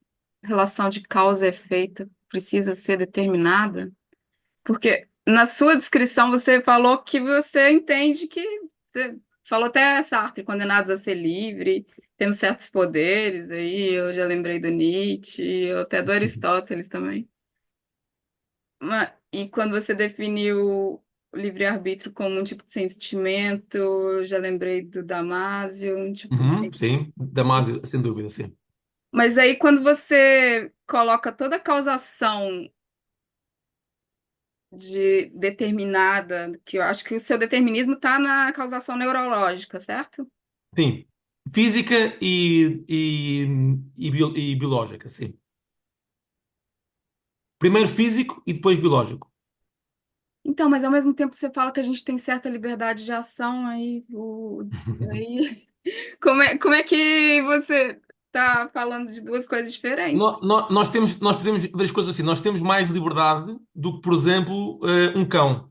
relação de causa e efeito precisa ser determinada? Porque na sua descrição você falou que você entende que você falou até Sartre, condenados a ser livre, temos certos poderes aí, eu já lembrei do Nietzsche, eu até do Aristóteles também. E quando você definiu o livre-arbítrio como um tipo de sentimento, eu já lembrei do Damásio, um tipo de Uhum, sentimento. sim, Damásio, sem dúvida, sim. Mas aí quando você coloca toda a causação de determinada, que eu acho que o seu determinismo está na causação neurológica, certo? Sim. Física e biológica, sim. Primeiro físico e depois biológico. Então, mas ao mesmo tempo você fala que a gente tem certa liberdade de ação, aí como é que você está falando de duas coisas diferentes? Nós podemos ver as coisas assim. Nós temos mais liberdade do que, por exemplo, um cão.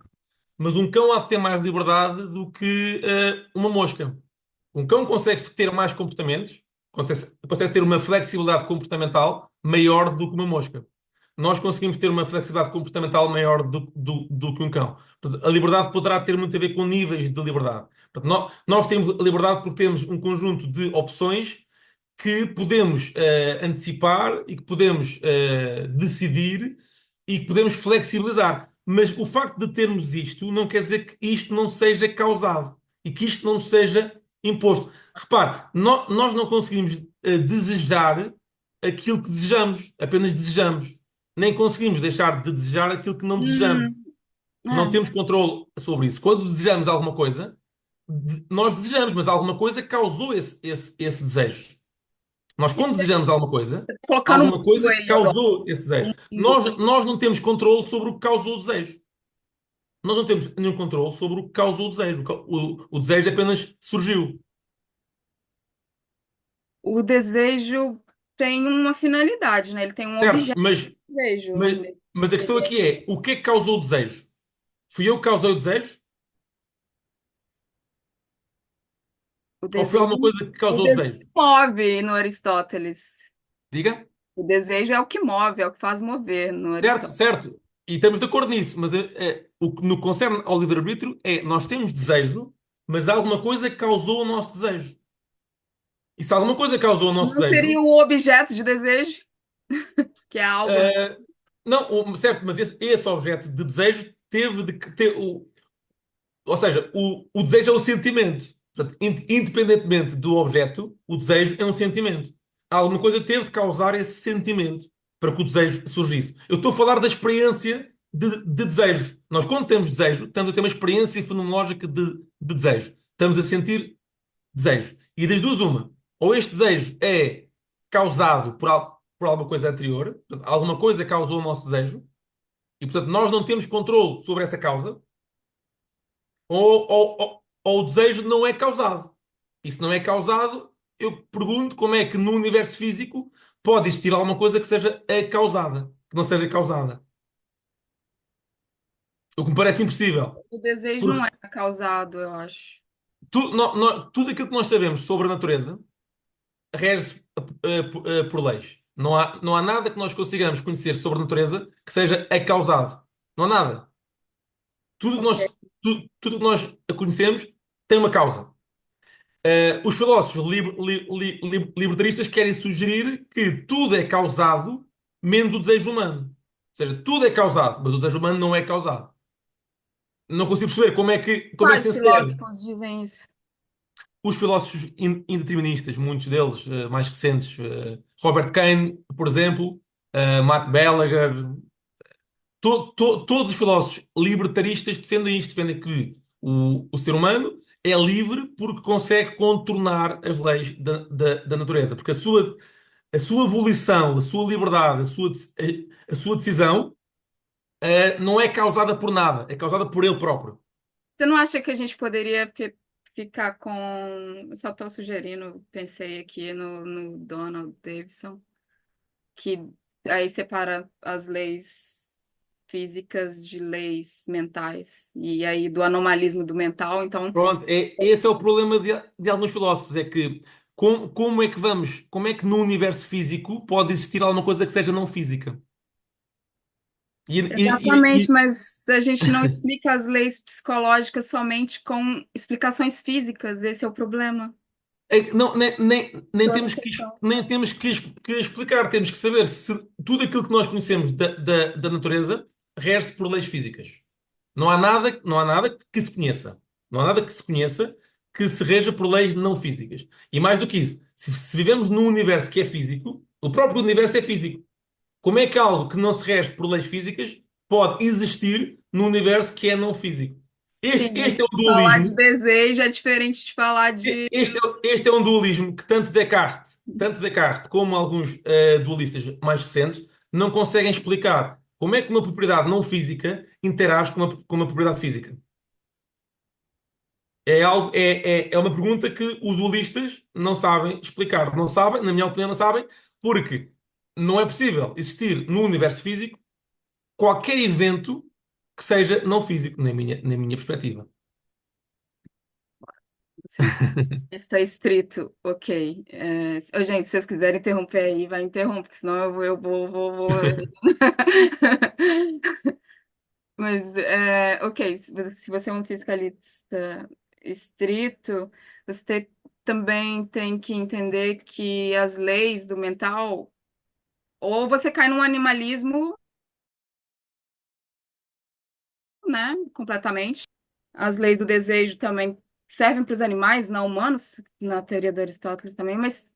Mas um cão há de ter mais liberdade do que uma mosca. Um cão consegue ter mais comportamentos, consegue ter uma flexibilidade comportamental maior do que uma mosca. Nós conseguimos ter uma flexibilidade comportamental maior do que um cão. Portanto, a liberdade poderá ter muito a ver com níveis de liberdade. Portanto, nós temos a liberdade porque temos um conjunto de opções que podemos antecipar e que podemos decidir e que podemos flexibilizar. Mas o facto de termos isto não quer dizer que isto não seja causado e que isto não nos seja imposto. Repare, nós não conseguimos desejar aquilo que desejamos, apenas desejamos. nem conseguimos deixar de desejar aquilo que não desejamos. Hum, Não é. temos controle sobre isso. Quando desejamos alguma coisa, nós desejamos, mas alguma coisa causou esse desejo. Nós, quando desejamos Colocando o alguma mundo coisa aí agora. causou esse O desejo. mundo. Nós não temos controle sobre o que causou o desejo. Nós não temos nenhum controle sobre o que causou o desejo. O desejo apenas surgiu. O desejo tem uma finalidade, né? Ele tem um Certo? objeto de desejo. Mas a questão aqui é: o que é que causou o desejo? Fui eu que causei o desejo? O Ou foi desejo, alguma coisa que o causou o desejo desejo? move no Aristóteles. Diga? O desejo é o que move, é o que faz mover no Certo, Aristóteles. certo. E estamos de acordo nisso, mas o que no concerne ao livre-arbítrio é nós temos desejo, mas alguma coisa causou o nosso desejo. E se alguma coisa causou o nosso Não seria desejo, o objeto de desejo, que é algo. eh, não, certo, mas esse objeto de desejo teve de ter ou seja, o desejo é um sentimento. Portanto, independentemente do objeto, o desejo é um sentimento. Alguma coisa teve de causar esse sentimento para que o desejo surgisse. Eu estou a falar da experiência de desejo. Nós, quando temos desejo, estamos a ter uma experiência fenomenológica de desejo. Estamos a sentir desejo. E das duas, uma. Ou este desejo é causado por alguma coisa anterior, portanto, alguma coisa causou o nosso desejo, e portanto nós não temos controle sobre essa causa, ou o desejo não é causado. E se não é causado, eu pergunto como é que no universo físico pode existir alguma coisa que seja causada, que não seja causada. O que me parece impossível. O desejo não Porque é causado, eu acho. tudo aquilo que nós sabemos sobre a natureza rege-se por leis. Não há nada que nós consigamos conhecer sobre a natureza que seja acausado. Não há nada. Tudo que Ok. nós, tudo que nós conhecemos tem uma causa. Os filósofos libertaristas querem sugerir que tudo é causado, menos o desejo humano. Ou seja, tudo é causado, mas o desejo humano não é causado. Não consigo perceber como é que Quais se encerra. filósofos dizem isso? Os filósofos indeterministas, muitos deles mais recentes, Robert Caine, por exemplo, Matt Gallagher, todos os filósofos libertaristas defendem isto, defendem que o ser humano é livre porque consegue contornar as leis da natureza, porque a sua volição, a sua liberdade, a sua decisão, não é causada por nada, é causada por ele próprio. Você não acha que a gente poderia ficar com. Só estou sugerindo, pensei aqui no Donald Davidson, que aí separa as leis físicas de leis mentais, e aí do anomalismo do mental. Então, Pronto, esse é o problema de alguns filósofos, é que como é que no universo físico pode existir alguma coisa que seja não física? E, exatamente, mas a gente não explica as leis psicológicas somente com explicações físicas, esse é o problema. não, nem Toda a temos questão. nem temos que explicar, temos que saber se tudo aquilo que nós conhecemos da natureza rege-se por leis físicas. Não há nada que se conheça. Não há nada que se conheça que se reja por leis não físicas. E mais do que isso, se vivemos num universo que é físico, o próprio universo é físico. Como é que algo que não se rege por leis físicas pode existir num universo que é não físico? Sim, Este é o falar de dualismo. desejo é diferente de falar de. Este é um dualismo que tanto Descartes como alguns dualistas mais recentes não conseguem explicar como é que uma propriedade não física interage com uma propriedade física. É uma pergunta que os dualistas não sabem explicar. Não sabem, na minha opinião, não sabem, porque não é possível existir no universo físico qualquer evento que seja não físico, na minha perspectiva. Sim, está escrito, ok. Ô, gente, se vocês quiserem interromper aí, vai interromper, senão eu vou. Mas, ok, se você é um fiscalista estrito, você também tem que entender que as leis do mental, ou você cai num animalismo, né, completamente. As leis do desejo também servem para os animais, não humanos, na teoria do Aristóteles também, mas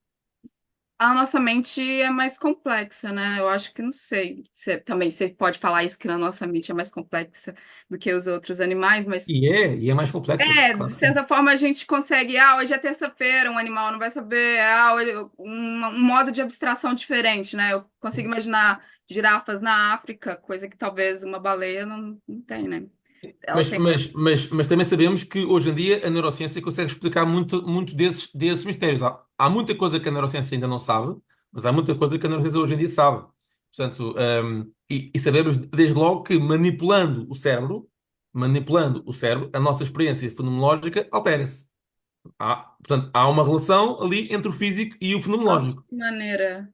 A nossa mente é mais complexa, né? Eu acho que não sei. Também você pode falar isso que a nossa mente é mais complexa do que os outros animais, mas E é mais complexa, de claro que sim. certa forma a gente consegue, hoje é terça-feira, um animal não vai saber, um modo de abstração diferente, né? Eu consigo imaginar girafas na África, coisa que talvez uma baleia não tem, né? Elas Mas, têm. mas, mas, mas também sabemos que hoje em dia a neurociência consegue explicar muito desses mistérios. Há muita coisa que a neurociência ainda não sabe, mas há muita coisa que a neurociência hoje em dia sabe. Portanto, e sabemos desde logo que manipulando o cérebro, a nossa experiência fenomenológica altera-se. Portanto, há uma relação ali entre o físico e o Nossa, fenomenológico que maneira.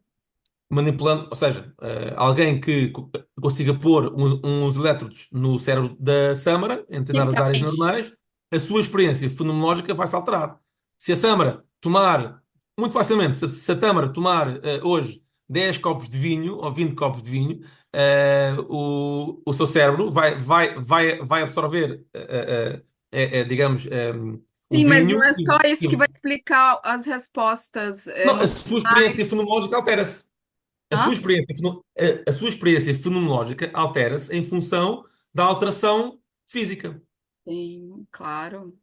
manipulando, ou seja, alguém que consiga pôr uns elétrodos no cérebro da Sâmara, em determinadas áreas Quimicamente. neuronais, a sua experiência fenomenológica vai se alterar. Se a Sâmara tomar, muito facilmente, se a Tâmara tomar hoje 10 copos de vinho, ou 20 copos de vinho, o seu cérebro vai absorver, digamos, o Sim, mas vinho não é só isso que vai e- explicar as respostas não, a sua experiência emocionais. fenomenológica altera-se. Hã? A sua experiência fenomenológica altera-se em função da alteração física. Sim, claro.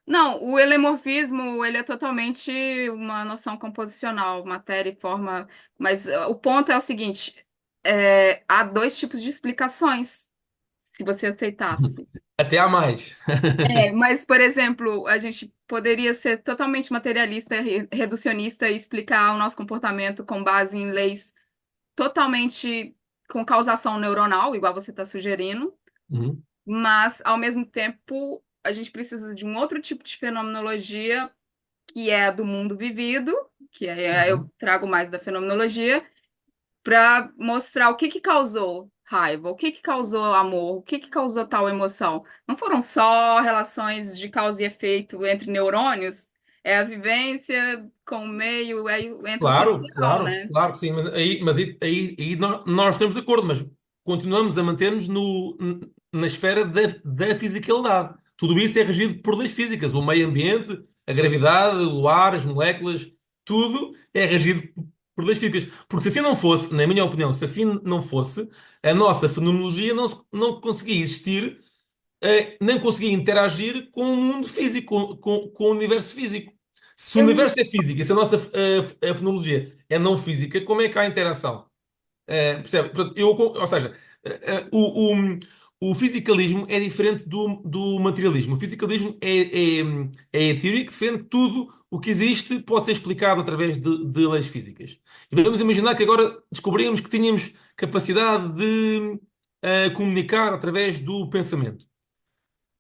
Não, o elemorfismo, ele é totalmente uma noção composicional, matéria e forma, mas o ponto é o seguinte, há dois tipos de explicações, se você aceitasse. Até há mais. Mas, por exemplo, a gente poderia ser totalmente materialista, reducionista e explicar o nosso comportamento com base em leis totalmente com causação neuronal, igual você está sugerindo, Uhum, mas, ao mesmo tempo, a gente precisa de um outro tipo de fenomenologia que é a do mundo vivido, que eu uhum. trago mais da fenomenologia, para mostrar o que que causou raiva, o que que causou amor, o que que causou tal emoção. Não foram só relações de causa e efeito entre neurônios, é a vivência com o meio, aí entra o Claro, social, claro, né? claro que sim, mas aí nós estamos de acordo, mas continuamos a manter-nos na esfera da fisicalidade. Tudo isso é regido por leis físicas. O meio ambiente, a gravidade, o ar, as moléculas, tudo é regido por leis físicas. Porque se assim não fosse, na minha opinião, se assim não fosse, a nossa fenomenologia não conseguia existir, nem conseguia interagir com o mundo físico, com o universo físico. Se o Eu não. universo é físico e se a nossa a fenomenologia é não física, como é que há interação? Percebe? Portanto, ou seja, o fisicalismo é diferente do materialismo. O fisicalismo é a teoria que defende que tudo o que existe pode ser explicado através de leis físicas. E vamos imaginar que agora descobrimos que tínhamos capacidade de comunicar através do pensamento.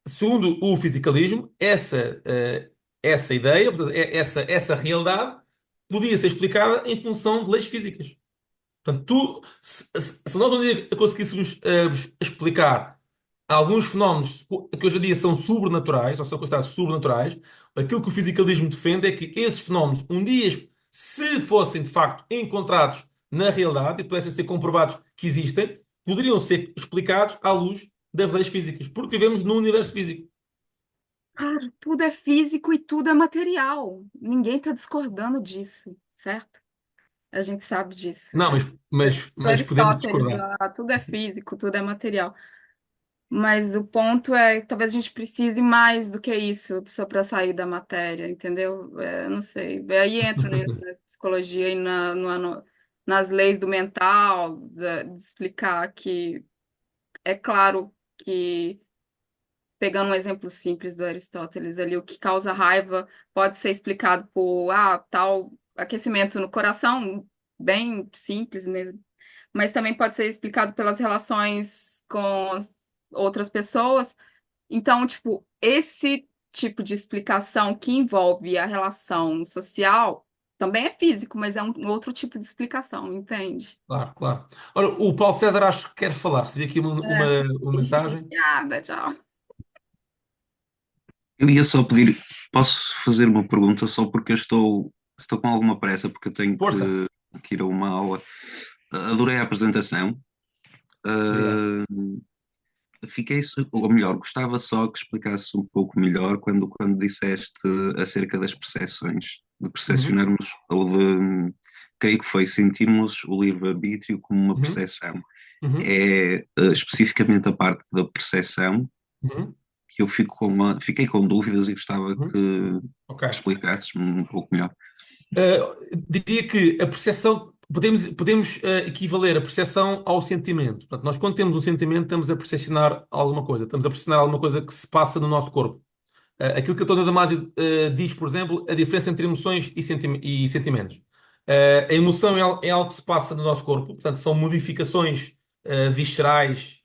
Segundo o fisicalismo, essa ideia, portanto, essa realidade, podia ser explicada em função de leis físicas. Portanto, se nós um dia conseguíssemos explicar alguns fenómenos que hoje em dia são sobrenaturais, ou são considerados sobrenaturais, aquilo que o fisicalismo defende é que esses fenómenos, um dia, se fossem de facto encontrados na realidade e pudessem ser comprovados que existem, poderiam ser explicados à luz das leis físicas, porque vivemos num universo físico. Cara, tudo é físico e tudo é material. Ninguém está discordando disso, certo? A gente sabe disso. Não, mas podemos Aristóteles, discordar. tudo é físico, tudo é material. Mas o ponto é que talvez a gente precise mais do que isso só para sair da matéria, entendeu? Não sei. Aí entra na psicologia e nas leis do mental, de explicar que é claro que, pegando um exemplo simples do Aristóteles ali, o que causa raiva pode ser explicado por tal aquecimento no coração, bem simples mesmo, mas também pode ser explicado pelas relações com outras pessoas. Então, tipo, esse tipo de explicação que envolve a relação social também é físico, mas é um outro tipo de explicação, entende? Claro, claro. Ora, o Paulo César acho que quer falar. Recebi aqui uma mensagem. Obrigada, tchau. Eu ia só pedir, posso fazer uma pergunta só porque estou com alguma pressa, porque eu tenho Força. que ir a uma aula. Adorei a apresentação. Obrigado. Uh, ou melhor, gostava só que explicasse um pouco melhor quando disseste acerca das percepções. de Uhum, percepcionarmos, ou de, creio que foi, sentirmos o livre-arbítrio como uma uhum, percepção. uhum, É especificamente a parte da percepção uhum, que eu fiquei com dúvidas e gostava uhum. que Ok. explicasses um pouco melhor. Diria que a percepção, podemos equivaler a percepção ao sentimento. Portanto, nós, quando temos um sentimento, estamos a percepcionar alguma coisa, estamos a percepcionar alguma coisa que se passa no nosso corpo. Aquilo que a António Damasio diz, por exemplo, a diferença entre emoções e sentimentos. A emoção é algo que se passa no nosso corpo, portanto, são modificações viscerais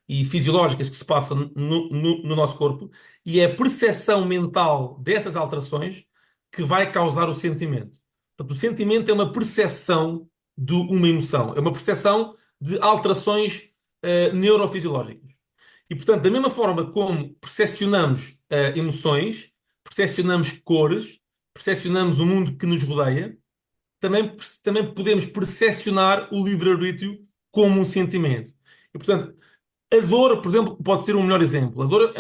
e fisiológicas que se passam no nosso corpo, e é a percepção mental dessas alterações que vai causar o sentimento. Portanto, o sentimento é uma percepção de uma emoção, é uma percepção de alterações neurofisiológicas. E, portanto, da mesma forma como percepcionamos emoções, percepcionamos cores, percepcionamos o mundo que nos rodeia, também podemos percepcionar o livre-arbítrio como um sentimento. E, portanto, a dor, por exemplo, pode ser um melhor exemplo. A dor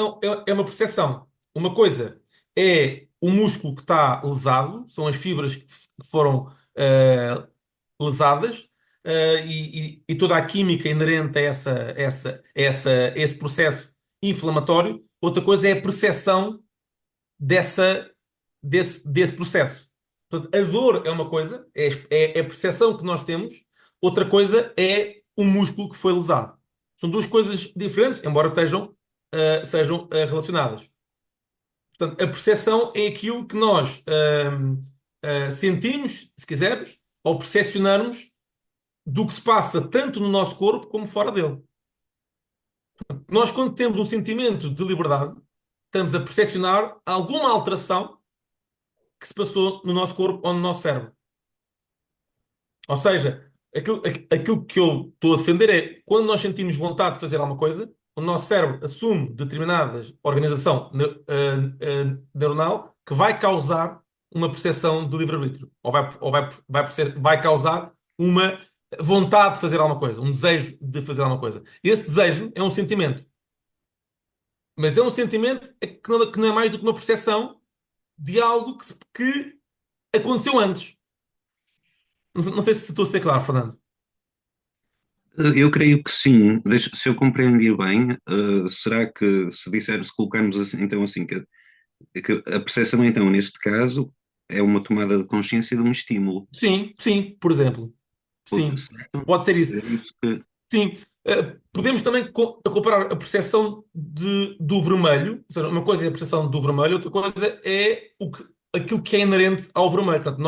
é uma percepção. Uma coisa é o músculo que está lesado, são as fibras que foram lesadas, e toda a química inerente a esse processo inflamatório. Outra coisa é a percepção dessa, desse processo. Portanto, a dor é uma coisa, é a percepção que nós temos, outra coisa é o músculo que foi lesado. São duas coisas diferentes, embora sejam relacionadas. Portanto, a percepção é aquilo que nós sentimos, se quisermos, ou percepcionamos do que se passa tanto no nosso corpo como fora dele. Nós, quando temos um sentimento de liberdade, estamos a percepcionar alguma alteração que se passou no nosso corpo ou no nosso cérebro. Ou seja, aquilo que eu estou a defender é quando nós sentimos vontade de fazer alguma coisa, o nosso cérebro assume determinada organização neuronal que vai causar uma percepção de livre-arbítrio. Vai causar uma vontade de fazer alguma coisa, um desejo de fazer alguma coisa. Esse desejo é um sentimento, mas é um sentimento que não é mais do que uma percepção de algo que aconteceu antes. Não sei se estou a ser claro, Fernando. Eu creio que sim. Se eu compreendi bem, será que se colocarmos assim, então assim, que a percepção então neste caso é uma tomada de consciência de um estímulo. Sim, sim, por exemplo. Sim, Certo? pode ser isso. É isso que. Sim, podemos também comparar a percepção do vermelho, ou seja, uma coisa é a percepção do vermelho, outra coisa é aquilo que é inerente ao vermelho. Portanto,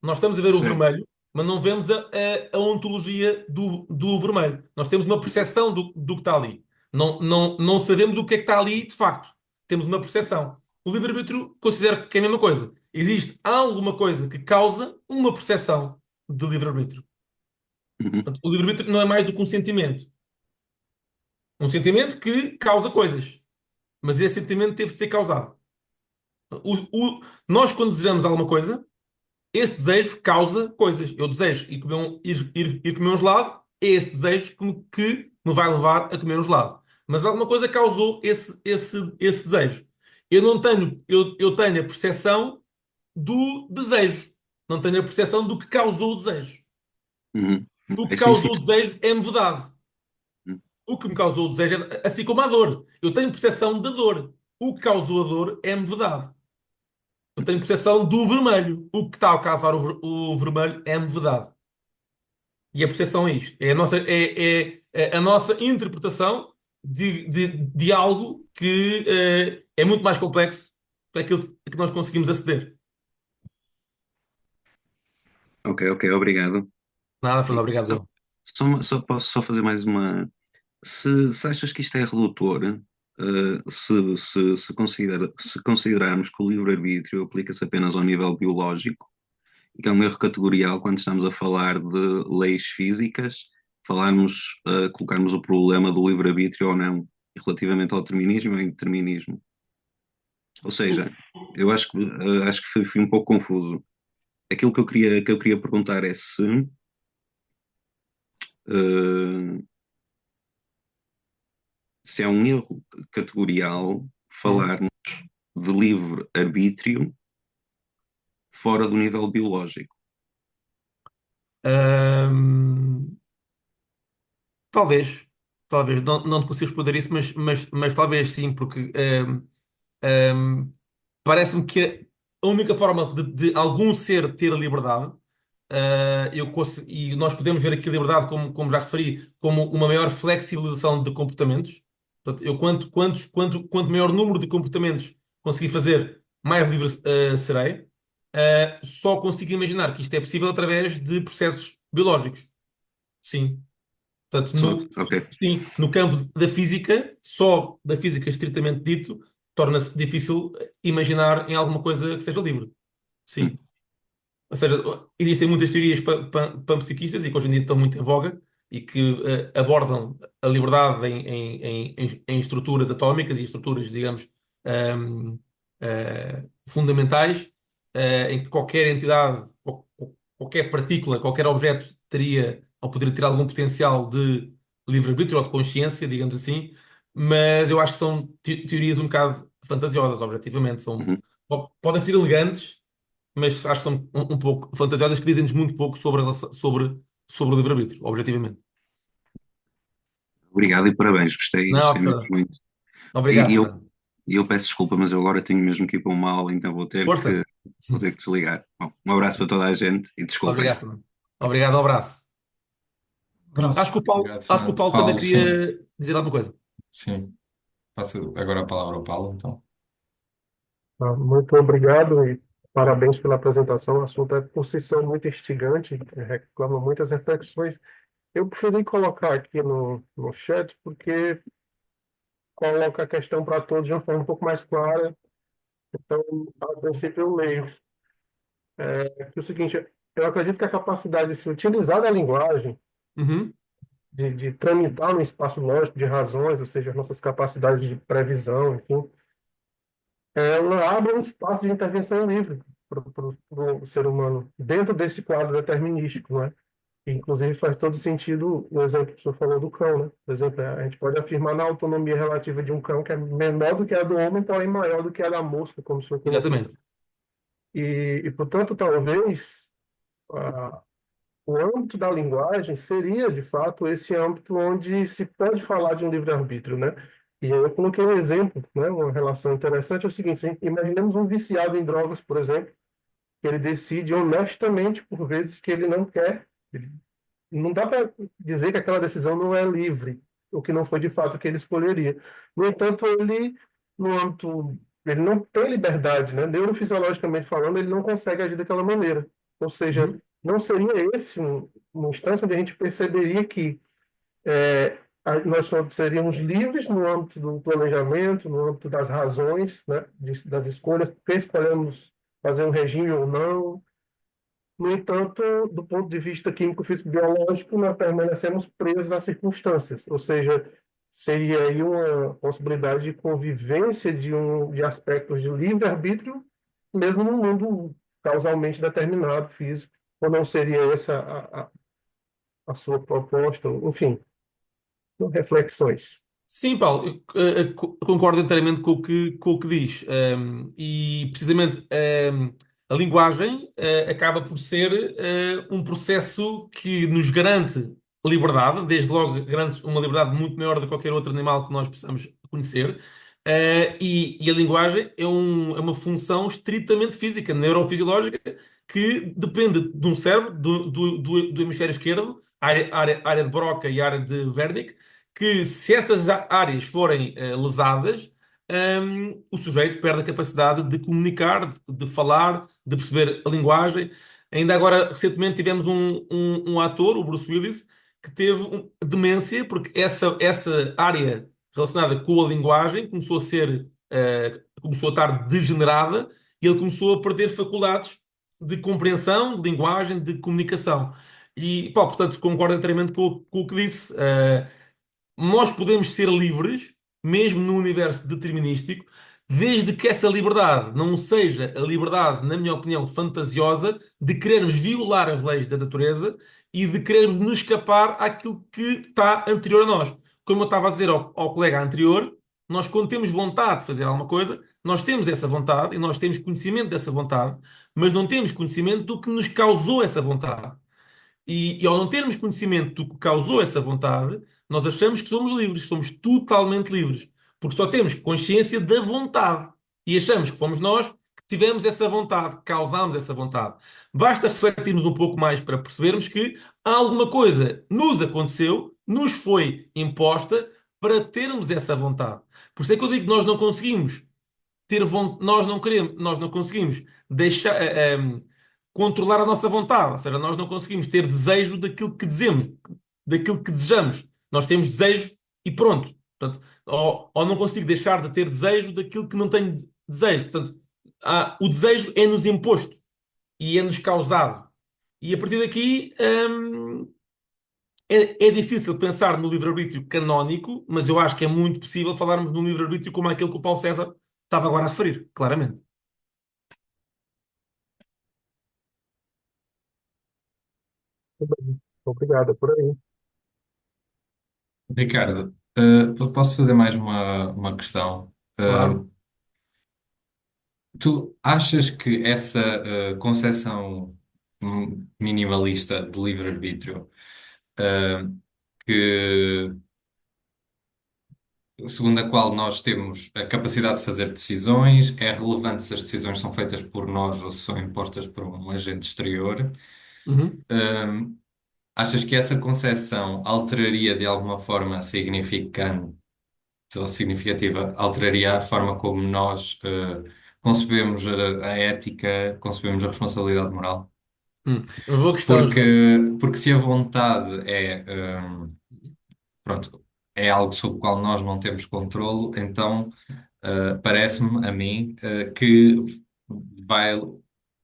nós estamos a ver o Certo. vermelho, mas não vemos a ontologia do vermelho. Nós temos uma percepção do que está ali. Não sabemos o que é que está ali de facto. Temos uma percepção. O livre-arbítrio considera que é a mesma coisa. Existe alguma coisa que causa uma percepção de livre-arbítrio. Uhum. Portanto, o livre-arbítrio não é mais do que um sentimento. Um sentimento que causa coisas. Mas esse sentimento teve de ser causado. Nós, quando desejamos alguma coisa, esse desejo causa coisas. Eu desejo ir comer um gelado, é esse desejo que me vai levar a comer um gelado. Mas alguma coisa causou esse desejo. Eu tenho a percepção do desejo. Não tenho a percepção do que causou o desejo. Uhum. O que É sim, sim. causou o desejo é-me vedado. Uhum. O que me causou o desejo é assim como a dor. Eu tenho percepção da dor. O que causou a dor é-me vedado. Eu tenho percepção do vermelho. O que está a causar o vermelho é-me vedado. E a percepção é isto. É a nossa interpretação de algo que é muito mais complexo do que aquilo que nós conseguimos aceder. Ok, ok, obrigado. Nada, Fernando, E obrigado. Eu. só posso só fazer mais uma. Se achas que isto é redutor, se considerarmos que o livre-arbítrio aplica-se apenas ao nível biológico, e que é um erro categorial quando estamos a falar de leis físicas, colocarmos o problema do livre-arbítrio ou não, relativamente ao determinismo ou indeterminismo. Ou seja, eu acho que fui um pouco confuso. Aquilo que eu queria perguntar é eh, se é um erro categorial Hum. falarmos de livre-arbítrio fora do nível biológico. Ahm, talvez, talvez, não te consigo responder isso, mas talvez sim, porque ahm, parece-me que a única forma de algum ser ter a liberdade, e nós podemos ver aqui a liberdade, como já referi, como uma maior flexibilização de comportamentos. Portanto, quanto maior número de comportamentos conseguir fazer, mais livre serei. Só consigo imaginar que isto é possível através de processos biológicos. Sim. Portanto, Ok. sim, no campo da física, só da física estritamente dito, torna-se difícil imaginar em alguma coisa que seja livre. Hum. Sim. Ou seja, existem muitas teorias panpsiquistas e que hoje em dia estão muito em voga e que abordam a liberdade em estruturas atómicas e estruturas, digamos, ahm, fundamentais, em que qualquer entidade, qualquer partícula, qualquer objeto teria ou poderia ter algum potencial de livre-arbítrio ou de consciência, digamos assim, mas eu acho que são teorias um bocado fantasiosas, objetivamente. Uhum. Podem ser elegantes, mas acho que são um pouco fantasiosas, que dizem-nos muito pouco sobre o livre-arbítrio, objetivamente. Obrigado e parabéns, Não, gostei mesmo Fernando. muito. Obrigado, E eu, Fernando. e eu peço desculpa, mas eu agora tenho mesmo que ir para uma aula, então Força. vou ter que desligar. Bom, um abraço para toda a gente e desculpem. Obrigado, Fernando. Obrigado, um abraço. Abraço. Obrigado, Acho que o Fernando. Paulo também Paulo, sim, queria dizer alguma coisa. sim. Passo agora a palavra ao Paulo, então. Muito obrigado e parabéns pela apresentação. O assunto é por si só muito instigante, reclama muitas reflexões. Eu preferi colocar aqui no chat porque coloca a questão para todos de uma forma um pouco mais clara. Então, a princípio, eu leio. Que é o seguinte, eu acredito que a capacidade de se utilizar da linguagem, Uhum, de tramitar no espaço lógico de razões, ou seja, as nossas capacidades de previsão, enfim, ela abre um espaço de intervenção livre para o ser humano, dentro desse quadro determinístico, não é? Que, inclusive, faz todo sentido o exemplo que o senhor falou do cão, né? Por exemplo, a gente pode afirmar na autonomia relativa de um cão que é menor do que a do homem, porém maior do que a da mosca, como o senhor colocou. exatamente. Portanto, talvez o âmbito da linguagem seria, de fato, esse âmbito onde se pode falar de um livre-arbítrio, né? E aí eu coloquei um exemplo, né? Uma relação interessante é o seguinte: imaginemos um viciado em drogas, por exemplo, que ele decide honestamente, por vezes, que ele não quer. Não dá para dizer que aquela decisão não é livre, o que não foi de fato o que ele escolheria. No entanto, ele, no âmbito, ele não tem liberdade, né? Neurofisiologicamente falando, ele não consegue agir daquela maneira. Ou seja, Uhum, não seria esse uma instância onde a gente perceberia que nós só seríamos livres no âmbito do planejamento, no âmbito das razões, né? Das escolhas, porque escolhemos fazer um regime ou não. No entanto, do ponto de vista químico, físico, biológico, nós permanecemos presos às circunstâncias, ou seja, seria aí uma possibilidade de convivência de aspectos de livre-arbítrio, mesmo num mundo causalmente determinado, físico, ou não seria essa a sua proposta, enfim, reflexões. sim, Paulo, eu, concordo inteiramente com o que diz. E precisamente a linguagem acaba por ser um processo que nos garante liberdade, desde logo garante uma liberdade muito maior do que qualquer outro animal que nós possamos conhecer. E a linguagem é uma função estritamente física, neurofisiológica, que depende de um cérebro, do hemisfério esquerdo, a área de Broca e a área de Wernicke, que se essas áreas forem lesadas, o sujeito perde a capacidade de comunicar, de falar, de perceber a linguagem. Ainda agora, recentemente, tivemos um ator, o Bruce Willis, que teve demência, porque essa área relacionada com a linguagem começou a estar degenerada e ele começou a perder faculdades de compreensão, de linguagem, de comunicação. E, pá, portanto, concordo inteiramente com o que disse. Nós podemos ser livres, mesmo no universo determinístico, desde que essa liberdade não seja a liberdade, na minha opinião, fantasiosa de querermos violar as leis da natureza e de querermos nos escapar àquilo que está anterior a nós. Como eu estava a dizer ao colega anterior, nós, quando temos vontade de fazer alguma coisa, nós temos essa vontade e nós temos conhecimento dessa vontade, mas não temos conhecimento do que nos causou essa vontade. E ao não termos conhecimento do que causou essa vontade, nós achamos que somos livres, somos totalmente livres, porque só temos consciência da vontade e achamos que fomos nós que tivemos essa vontade, que causámos essa vontade. Basta refletirmos um pouco mais para percebermos que alguma coisa nos aconteceu, nos foi imposta para termos essa vontade. Por isso é que eu digo que nós não conseguimos ter vontade, nós não queremos, nós não conseguimos deixar, controlar a nossa vontade, ou seja, nós não conseguimos ter desejo daquilo que dizemos, daquilo que desejamos. Nós temos desejo e pronto. Portanto, ou não consigo deixar de ter desejo daquilo que não tenho desejo. Portanto, o desejo é-nos imposto e é-nos causado. E a partir daqui, é difícil pensar no livre-arbítrio canónico, mas eu acho que é muito possível falarmos de um livre-arbítrio como aquele que o Paulo César estava agora a referir, claramente. Tudo bem. Obrigado, é por aí. Ricardo, posso fazer mais uma questão? Claro. Tu achas que essa concepção minimalista de livre-arbítrio, uh, que, segundo a qual nós temos a capacidade de fazer decisões, é relevante se as decisões são feitas por nós ou se são impostas por um agente exterior, Uhum. uh, achas que essa concepção alteraria de alguma forma significante ou significativa, alteraria a forma como nós concebemos a ética, concebemos a responsabilidade moral? Uma boa questão, Porque, José. porque se a vontade pronto, é algo sobre o qual nós não temos controlo, então parece-me a mim que vai,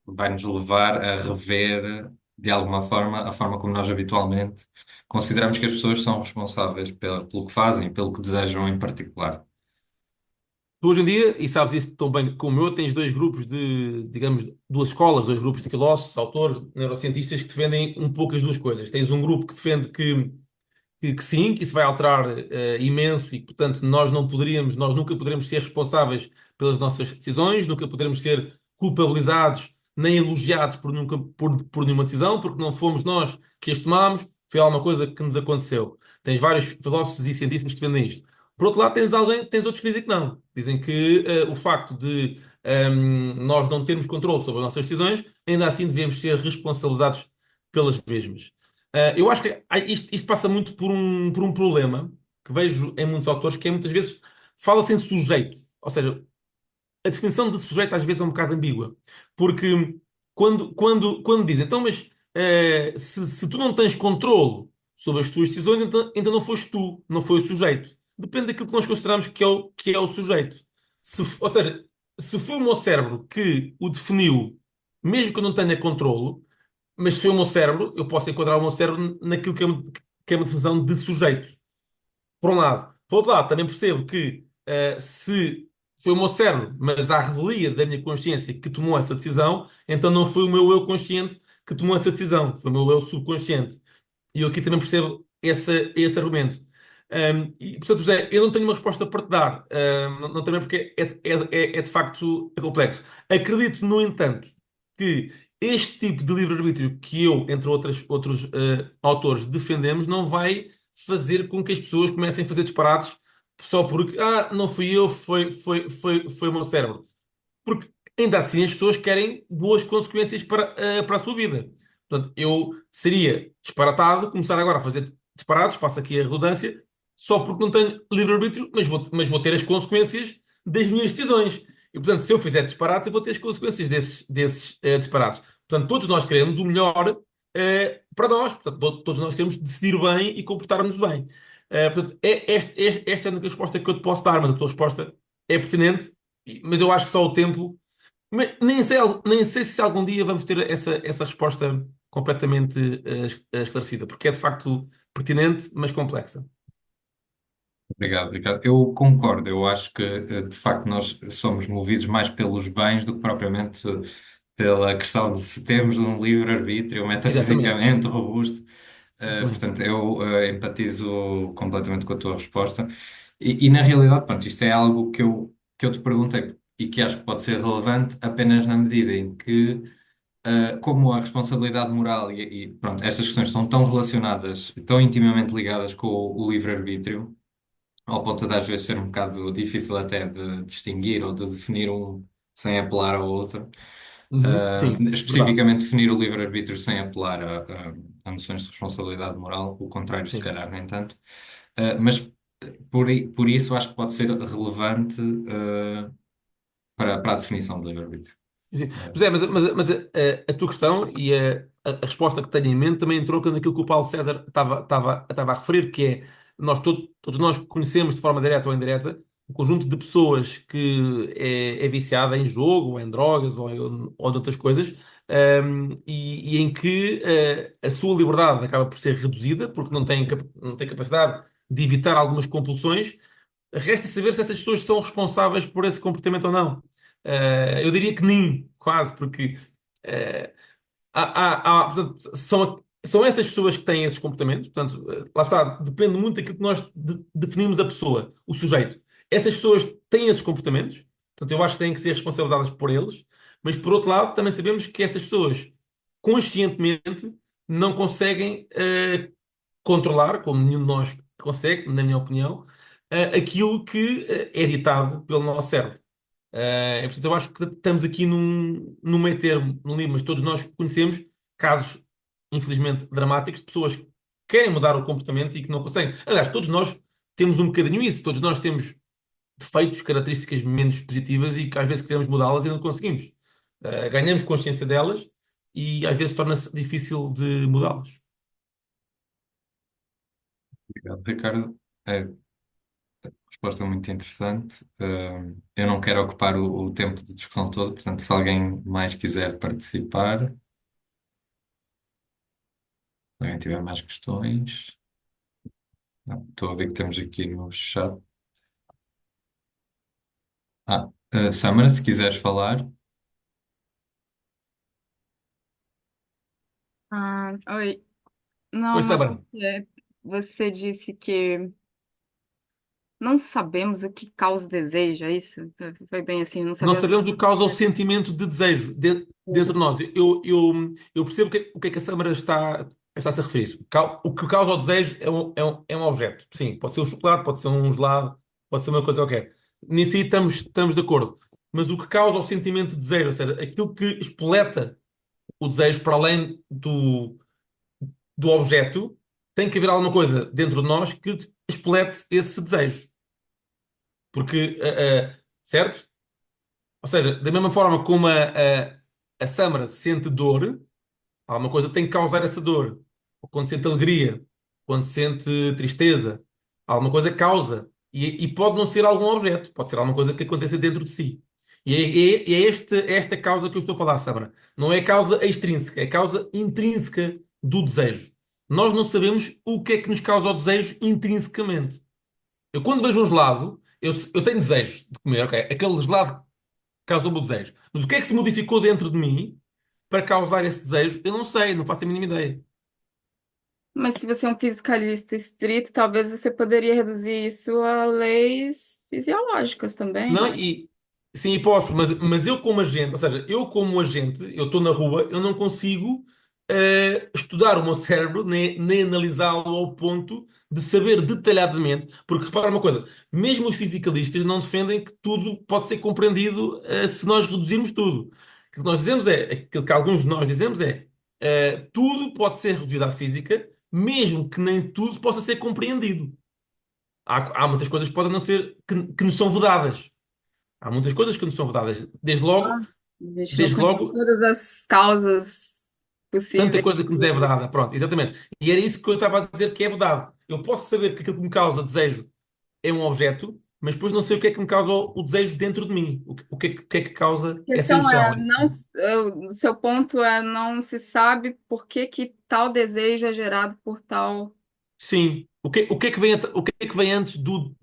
vai nos levar a rever de alguma forma a forma como nós habitualmente consideramos que as pessoas são responsáveis pelo que fazem, pelo que desejam em particular. Tu hoje em dia, e sabes isso tão bem como eu, tens dois grupos de, digamos, duas escolas, dois grupos de filósofos, autores, neurocientistas que defendem um pouco as duas coisas. Tens um grupo que defende que sim, que isso vai alterar imenso e que, portanto, nós não poderíamos, nós nunca poderemos ser responsáveis pelas nossas decisões, nunca poderemos ser culpabilizados nem elogiados por nenhuma decisão, porque não fomos nós que as tomámos, foi alguma coisa que nos aconteceu. Tens vários filósofos e cientistas que defendem isto. Por outro lado, tens outros que dizem que não. Dizem que o facto de nós não termos controle sobre as nossas decisões, ainda assim devemos ser responsabilizados pelas mesmas. Eu acho que isto passa muito por um problema que vejo em muitos autores, que é muitas vezes fala-se em sujeito. Ou seja, a definição de sujeito às vezes é um bocado ambígua. Porque quando dizem, então, mas se tu não tens controle sobre as tuas decisões, então não foste tu, não foi o sujeito. Depende daquilo que nós consideramos que é o sujeito. Ou seja, se foi o meu cérebro que o definiu, mesmo que eu não tenha controle, mas se foi o meu cérebro, eu posso enquadrar o meu cérebro naquilo que é uma definição de sujeito. Por um lado. Por outro lado, também percebo que se foi o meu cérebro, mas à revelia da minha consciência que tomou essa decisão, então não foi o meu eu consciente que tomou essa decisão, foi o meu eu subconsciente. E eu aqui também percebo esse argumento. E, portanto, José, eu não tenho uma resposta para te dar, não também porque é de facto complexo. Acredito, no entanto, que este tipo de livre-arbítrio que eu, entre outros autores, defendemos, não vai fazer com que as pessoas comecem a fazer disparates só porque, não fui eu, foi o meu cérebro. Porque ainda assim as pessoas querem boas consequências para a sua vida. Portanto, eu seria disparatado começar agora a fazer disparados, passo aqui a redundância, só porque não tenho livre-arbítrio, mas vou ter as consequências das minhas decisões. E, portanto, se eu fizer disparates, eu vou ter as consequências desses disparates. Portanto, todos nós queremos o melhor para nós. Portanto, todos nós queremos decidir bem e comportar-nos bem. Portanto, esta é a única resposta que eu te posso dar, mas a tua resposta é pertinente, mas eu acho que só o tempo. Nem sei se algum dia vamos ter essa resposta completamente esclarecida, porque é de facto pertinente, mas complexa. Obrigado, Ricardo. Eu concordo. Eu acho que, de facto, nós somos movidos mais pelos bens do que propriamente pela questão de se temos um livre-arbítrio Exatamente. metafisicamente robusto. Exatamente. Portanto, eu empatizo completamente com a tua resposta. E na realidade, pronto, isto é algo que eu te perguntei e que acho que pode ser relevante apenas na medida em que como a responsabilidade moral pronto, estas questões estão tão relacionadas, tão intimamente ligadas com o livre-arbítrio, ao ponto de às vezes ser um bocado difícil até de distinguir ou de definir um sem apelar ao outro. Uhum, sim, verdade. Especificamente definir o livre-arbítrio sem apelar a noções de responsabilidade moral, o contrário, se Sim. calhar, nem tanto. Mas por isso acho que pode ser relevante para a definição do livre-arbítrio. Sim. Uh, José, mas a tua questão e a resposta que tenho em mente também entronca naquilo que o Paulo César estava a referir, que é todos nós conhecemos de forma direta ou indireta um conjunto de pessoas que é viciada em jogo, ou em drogas, ou de outras coisas, e em que a sua liberdade acaba por ser reduzida, porque não tem capacidade de evitar algumas compulsões. Resta saber se essas pessoas são responsáveis por esse comportamento ou não. Eu diria que nem, quase, porque eh, portanto, são essas pessoas que têm esses comportamentos. Portanto, lá está, depende muito daquilo que nós definimos a pessoa, o sujeito. Essas pessoas têm esses comportamentos, portanto, eu acho que têm que ser responsabilizadas por eles, mas por outro lado, também sabemos que essas pessoas conscientemente não conseguem controlar, como nenhum de nós consegue, na minha opinião, aquilo que é ditado pelo nosso cérebro. Portanto, eu acho que estamos aqui num meio termo, num livro, mas todos nós conhecemos casos, infelizmente, dramáticos de pessoas que querem mudar o comportamento e que não conseguem. Aliás, todos nós temos um bocadinho isso, todos nós temos defeitos, características menos positivas e que às vezes queremos mudá-las e não conseguimos. Ganhamos consciência delas e às vezes torna-se difícil de mudá-las. Obrigado, Ricardo. Resposta muito interessante. Eu não quero ocupar o tempo de discussão todo, portanto, se alguém mais quiser participar, se alguém tiver mais questões. Não, estou a ver que temos aqui no chat. Samara, se quiseres falar. Oi. Não, Oi, mas Sabrina. você disse que não sabemos o que causa o desejo, é isso? Foi bem assim, não Não sabemos o sabemos o que causa o sentimento de desejo dentro de desejo. nós. Eu percebo o que é que a Sâmara está a se referir. O que causa o desejo é um objeto. Sim, pode ser um chocolate, pode ser um gelado, pode ser uma coisa qualquer. Nisso aí estamos de acordo. Mas o que causa o sentimento de desejo, ou seja, aquilo que espoleta o desejo para além do objeto, tem que haver alguma coisa dentro de nós que espolete esse desejo. Porque, certo? Ou seja, da mesma forma como a Sâmara sente dor, alguma coisa tem que causar essa dor. Ou quando sente alegria, quando sente tristeza, alguma coisa causa. E pode não ser algum objeto, pode ser alguma coisa que aconteça dentro de si. É esta causa que eu estou a falar, Sâmara. Não é a causa extrínseca, é a causa intrínseca do desejo. Nós não sabemos o que é que nos causa o desejo intrinsecamente. Eu, quando vejo um gelado, eu tenho desejo de comer, ok? Aquele gelado causou-me o desejo. Mas o que é que se modificou dentro de mim para causar esse desejo? Eu não sei, não faço a mínima ideia. Mas se você é um fisicalista estrito, talvez você poderia reduzir isso a leis fisiológicas também, Não, não? sim, posso, mas eu como agente, ou seja, eu como agente, eu estou na rua, eu não consigo estudar o meu cérebro, nem analisá-lo ao ponto de saber detalhadamente, porque repara uma coisa, mesmo os fisicalistas não defendem que tudo pode ser compreendido se nós reduzirmos tudo. O que nós dizemos aquilo que alguns de nós dizemos tudo pode ser reduzido à física, mesmo que nem tudo possa ser compreendido. Há muitas coisas que podem não ser, que nos são vedadas. Há muitas coisas que nos são vedadas. A gente não Desde conhece logo, todas as causas tanta possíveis. coisa que nos é vedada. Pronto, exatamente. E era isso que eu estava a dizer que é vedado. Eu posso saber que aquilo que me causa desejo é um objeto, mas depois não sei o que é que me causa o desejo dentro de mim. O que é que causa A essa questão emoção. é, não, o seu ponto é não se sabe por que que tal desejo é gerado por tal. Sim. O que é que vem antes do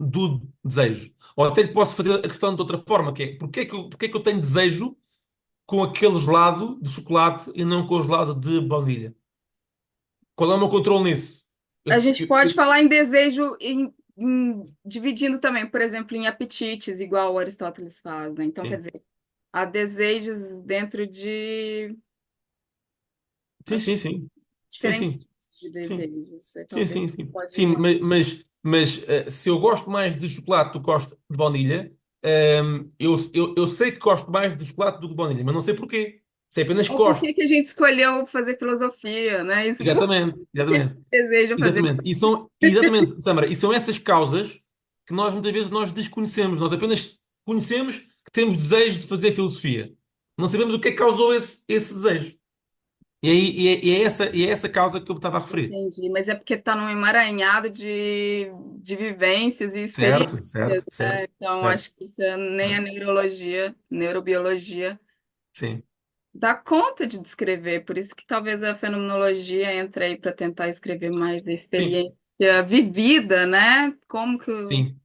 desejo? Ou até lhe posso fazer a questão de outra forma, que é porque é que eu tenho desejo com aquele gelado de chocolate e não com o gelado de baunilha? Qual é o meu controle nisso? A Eu- gente eu- pode eu- falar em desejo dividindo também, por exemplo, em apetites, igual o Aristóteles faz, né? Então, quer sim. dizer, há desejos dentro de. Sim, sim, sim. Sim, Diferentes sim. tipos de Sim. desejos. Sim, Talvez sim, sim. pode Sim, mas se eu gosto mais de chocolate do que gosto de baunilha, eu sei que gosto mais de chocolate do que de baunilha, mas não sei porquê. Sei apenas que Ou por gosto. que que a gente escolheu fazer filosofia, né? Isso por Exatamente, que exatamente, deseja fazer. exatamente. Exatamente, Samara, e são essas causas que nós muitas vezes nós desconhecemos. Nós apenas conhecemos que temos desejo de fazer filosofia. Não sabemos o que é que causou esse desejo. E é essa causa que eu estava a referir. Entendi, mas é porque está num emaranhado de vivências e experiências, Certo, certo, né? certo, Então, certo, acho que isso nem a certo. neurologia, neurobiologia Sim. dá conta de descrever. Por isso que talvez a fenomenologia entre aí para tentar escrever mais da Sim, experiência vivida, né? Como que. sim.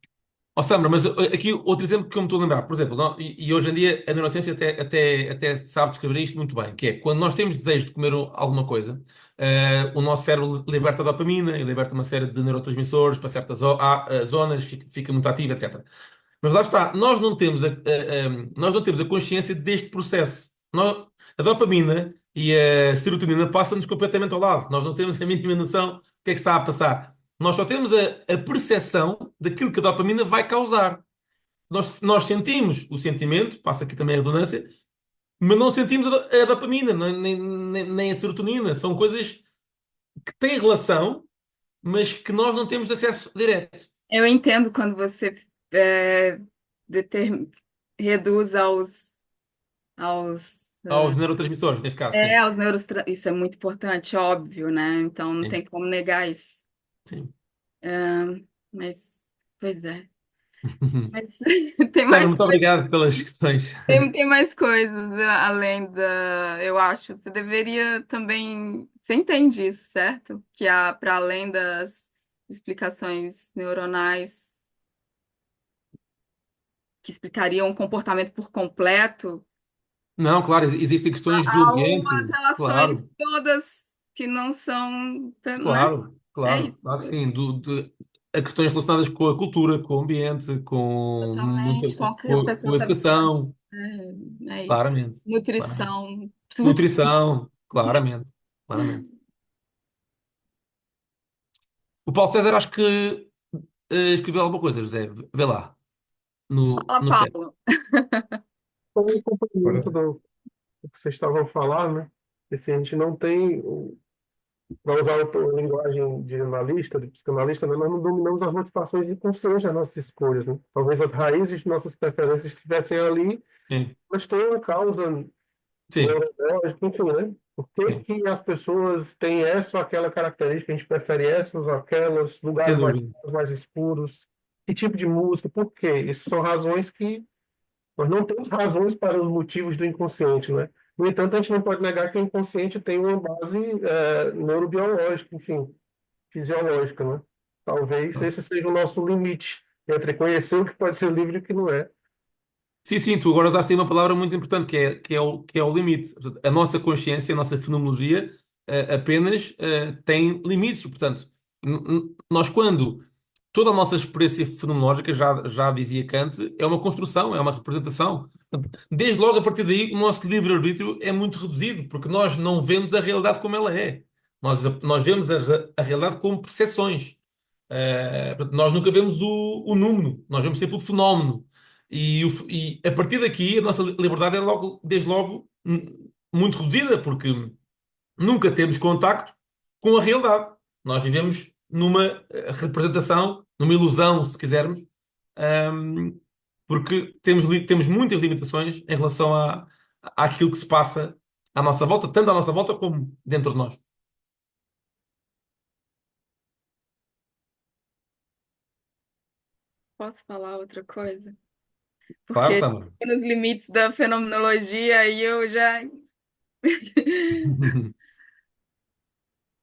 Ó Sandra, mas aqui outro exemplo que eu me estou a lembrar, por exemplo, e hoje em dia a neurociência até sabe descrever isto muito bem, que é quando nós temos desejo de comer alguma coisa, o nosso cérebro liberta dopamina e liberta uma série de neurotransmissores para certas zonas, fica muito ativo, etc. Mas lá está, nós não temos a consciência deste processo. A dopamina e a serotonina passam-nos completamente ao lado. Nós não temos a mínima noção do que é que está a passar. Nós só temos a percepção daquilo que a dopamina vai causar. Nós sentimos o sentimento, passa aqui também a redundância, mas não sentimos a dopamina, nem a serotonina. São coisas que têm relação, mas que nós não temos acesso direto Eu entendo quando você é, determ- reduz aos aos neurotransmissores, neste caso, sim. aos isso é muito importante, óbvio, né? Então não tem Sim, como negar isso. sim. Mas, pois é. Mas tem Sandra, mais muito obrigado pelas questões. tem mais coisas além da, eu acho. Você deveria também, você entende isso, certo? Que há para além das explicações neuronais que explicariam o comportamento por completo. Não, claro, existem questões do Há umas ambiente, relações claro, todas que não são, né? claro, É claro, isso, claro que sim. A questões relacionadas com a cultura, com o ambiente, totalmente, com o que a com pessoa a está vivendo. educação, É isso. claramente, claramente. Nutrição, tudo. Nutrição, claramente, claramente. O Paulo César acho que escreveu alguma coisa, José. Vê lá, Fala, no chat. Paulo. Então, um complemento Ora, do que vocês estavam falando, né? Assim, a gente não tem, para usar a linguagem de analista, de psicanalista, né? Nós não dominamos as motivações inconscientes das nossas escolhas, né? Talvez as raízes de nossas preferências estivessem ali, Sim, mas tem uma causa sim, neurológica, enfim, né? Por que sim, que as pessoas têm essa ou aquela característica, a gente prefere essas ou aquelas, sem lugares dúvida. mais escuros, que tipo de música, por quê? Isso são razões que nós não temos razões para os motivos do inconsciente, né? No entanto, a gente não pode negar que o inconsciente tem uma base neurobiológica, enfim, fisiológica, né? Talvez esse seja o nosso limite entre conhecer o que pode ser livre e o que não é. Sim, sim, tu agora usaste aí uma palavra muito importante que é o limite. Portanto, a nossa consciência, a nossa fenomenologia apenas tem limites. Portanto, nós quando toda a nossa experiência fenomenológica, já dizia Kant, é uma construção, é uma representação. Desde logo a partir daí, o nosso livre-arbítrio é muito reduzido, porque nós não vemos a realidade como ela é. Nós vemos a realidade como percepções. Portanto, nós nunca vemos o número, nós vemos sempre o fenómeno. E a partir daqui, a nossa liberdade é logo, desde logo muito reduzida, porque nunca temos contacto com a realidade. Nós vivemos numa representação, numa ilusão, se quisermos, ahm, porque temos muitas limitações em relação àquilo que se passa à nossa volta, tanto à nossa volta como dentro de nós. Posso falar outra coisa? Claro, Porque Sandra. nos limites da fenomenologia aí eu já.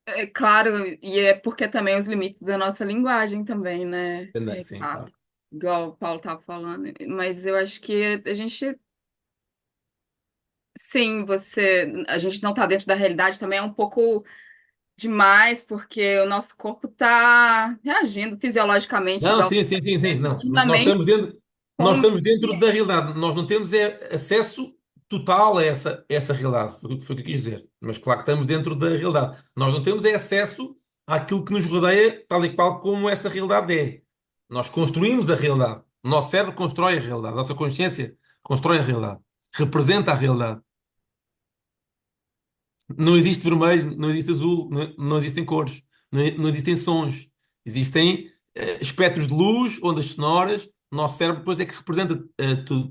É claro, e é porque também os limites da nossa linguagem também, né? Também, É sim, claro, claro. igual o Paulo estava falando. Mas eu acho que a gente, sim, a gente não está dentro da realidade também é um pouco demais, porque o nosso corpo está reagindo fisiologicamente Não, da sim, sim, sim, sim. Não. minimamente Nós como estamos dentro da realidade. Nós não temos acesso total a essa realidade, foi o que eu quis dizer. Mas claro que estamos dentro da realidade. Nós não temos é acesso àquilo que nos rodeia, tal e qual como essa realidade é. Nós construímos a realidade. O nosso cérebro constrói a realidade. A nossa consciência constrói a realidade. Representa a realidade. Não existe vermelho, não existe azul, não existem cores, não existem sons. Existem espectros de luz, ondas sonoras. O nosso cérebro depois é que representa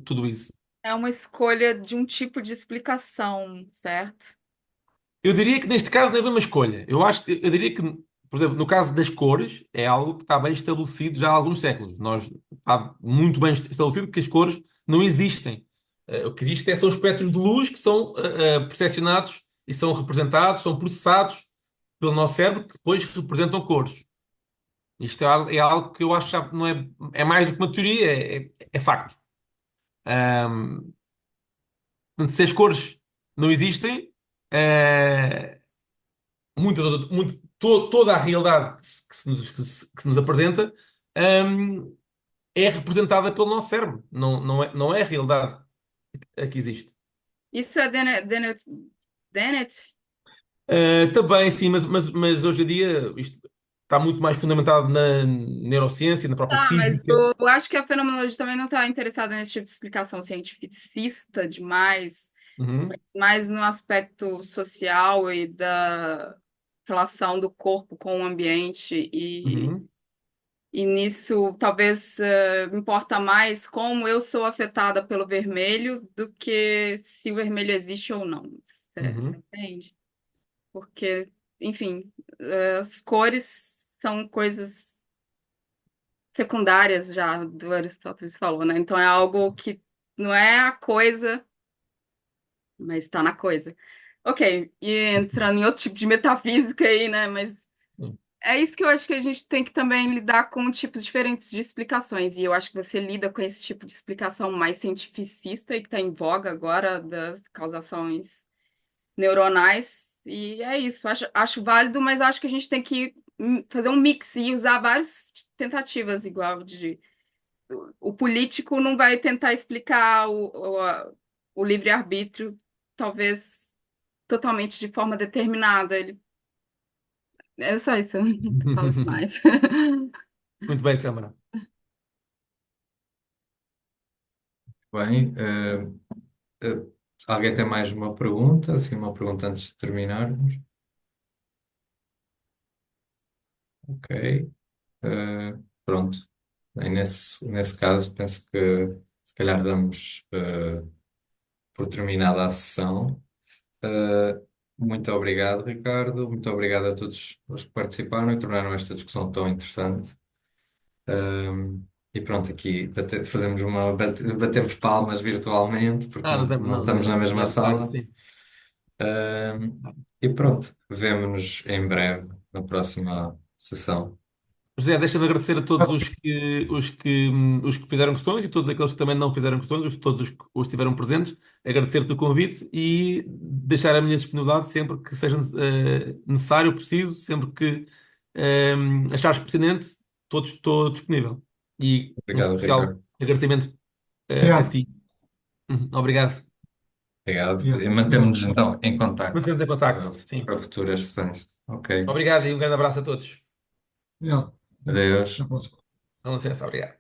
tudo isso. É uma escolha de um tipo de explicação, certo? Eu diria que neste caso não é bem uma escolha. Eu diria que, por exemplo, no caso das cores, é algo que está bem estabelecido já há alguns séculos. Está muito bem estabelecido que as cores não existem. O que existe são os espectros de luz que são percepcionados e são representados, são processados pelo nosso cérebro, que depois representam cores. Isto é algo que eu acho que já não é mais do que uma teoria, é facto. Ahm, Portanto, se as cores não existem, eh, toda a realidade que se nos apresenta, hum, é representada pelo nosso cérebro. Não é a realidade a que existe. Isso é Dennett? Também, sim, mas hoje em dia isto está muito mais fundamentado na neurociência, na própria Tá, mas física. eu acho que a fenomenologia também não está interessada nesse tipo de explicação cientificista demais, Uhum, mas mais no aspecto social e da relação do corpo com o ambiente uhum, e nisso talvez importa mais como eu sou afetada pelo vermelho do que se o vermelho existe ou não. Você uhum. entende? Porque, enfim, as cores são coisas secundárias já do Aristóteles falou, né? Então é algo que não é a coisa, mas está na coisa. Ok, e entrando em outro tipo de metafísica aí, né? Mas Sim. é isso que eu acho que a gente tem que também lidar com tipos diferentes de explicações. E eu acho que você lida com esse tipo de explicação mais cientificista e que está em voga agora das causações neuronais. E é isso, acho válido, mas acho que a gente tem que fazer um mix e usar várias tentativas igual de o político não vai tentar explicar o livre-arbítrio, talvez totalmente de forma determinada. É só isso, eu não falo mais. Muito bem, Samara. Bem, eh, alguém tem mais uma pergunta? Assim, uma pergunta antes de terminarmos? Ok. Pronto. Bem, nesse caso, penso que se calhar damos por terminada a sessão. Uh, Muito obrigado, Ricardo. Muito obrigado a todos os que participaram e tornaram esta discussão tão interessante. E pronto, aqui batemos palmas virtualmente, porque Não tem, não não estamos na tem mesma problema, claro que sala. sim. E pronto, vemo-nos em breve na próxima sessão. José, deixa-me agradecer a todos os que fizeram questões e todos aqueles que também não fizeram questões, todos os que estiveram presentes, agradecer-te o convite e deixar a minha disponibilidade sempre que seja necessário, preciso, sempre que achares pertinente, estou disponível. E um Obrigado, especial Ricardo. agradecimento a Obrigado. ti. Obrigado. Obrigado. E Obrigado. Obrigado. mantemos-nos então em contacto Mantemos em contacto. Sim. para futuras sessões. Ok. Obrigado e um grande abraço a todos. Obrigado. Até Adeus. a próxima. Com licença, obrigado.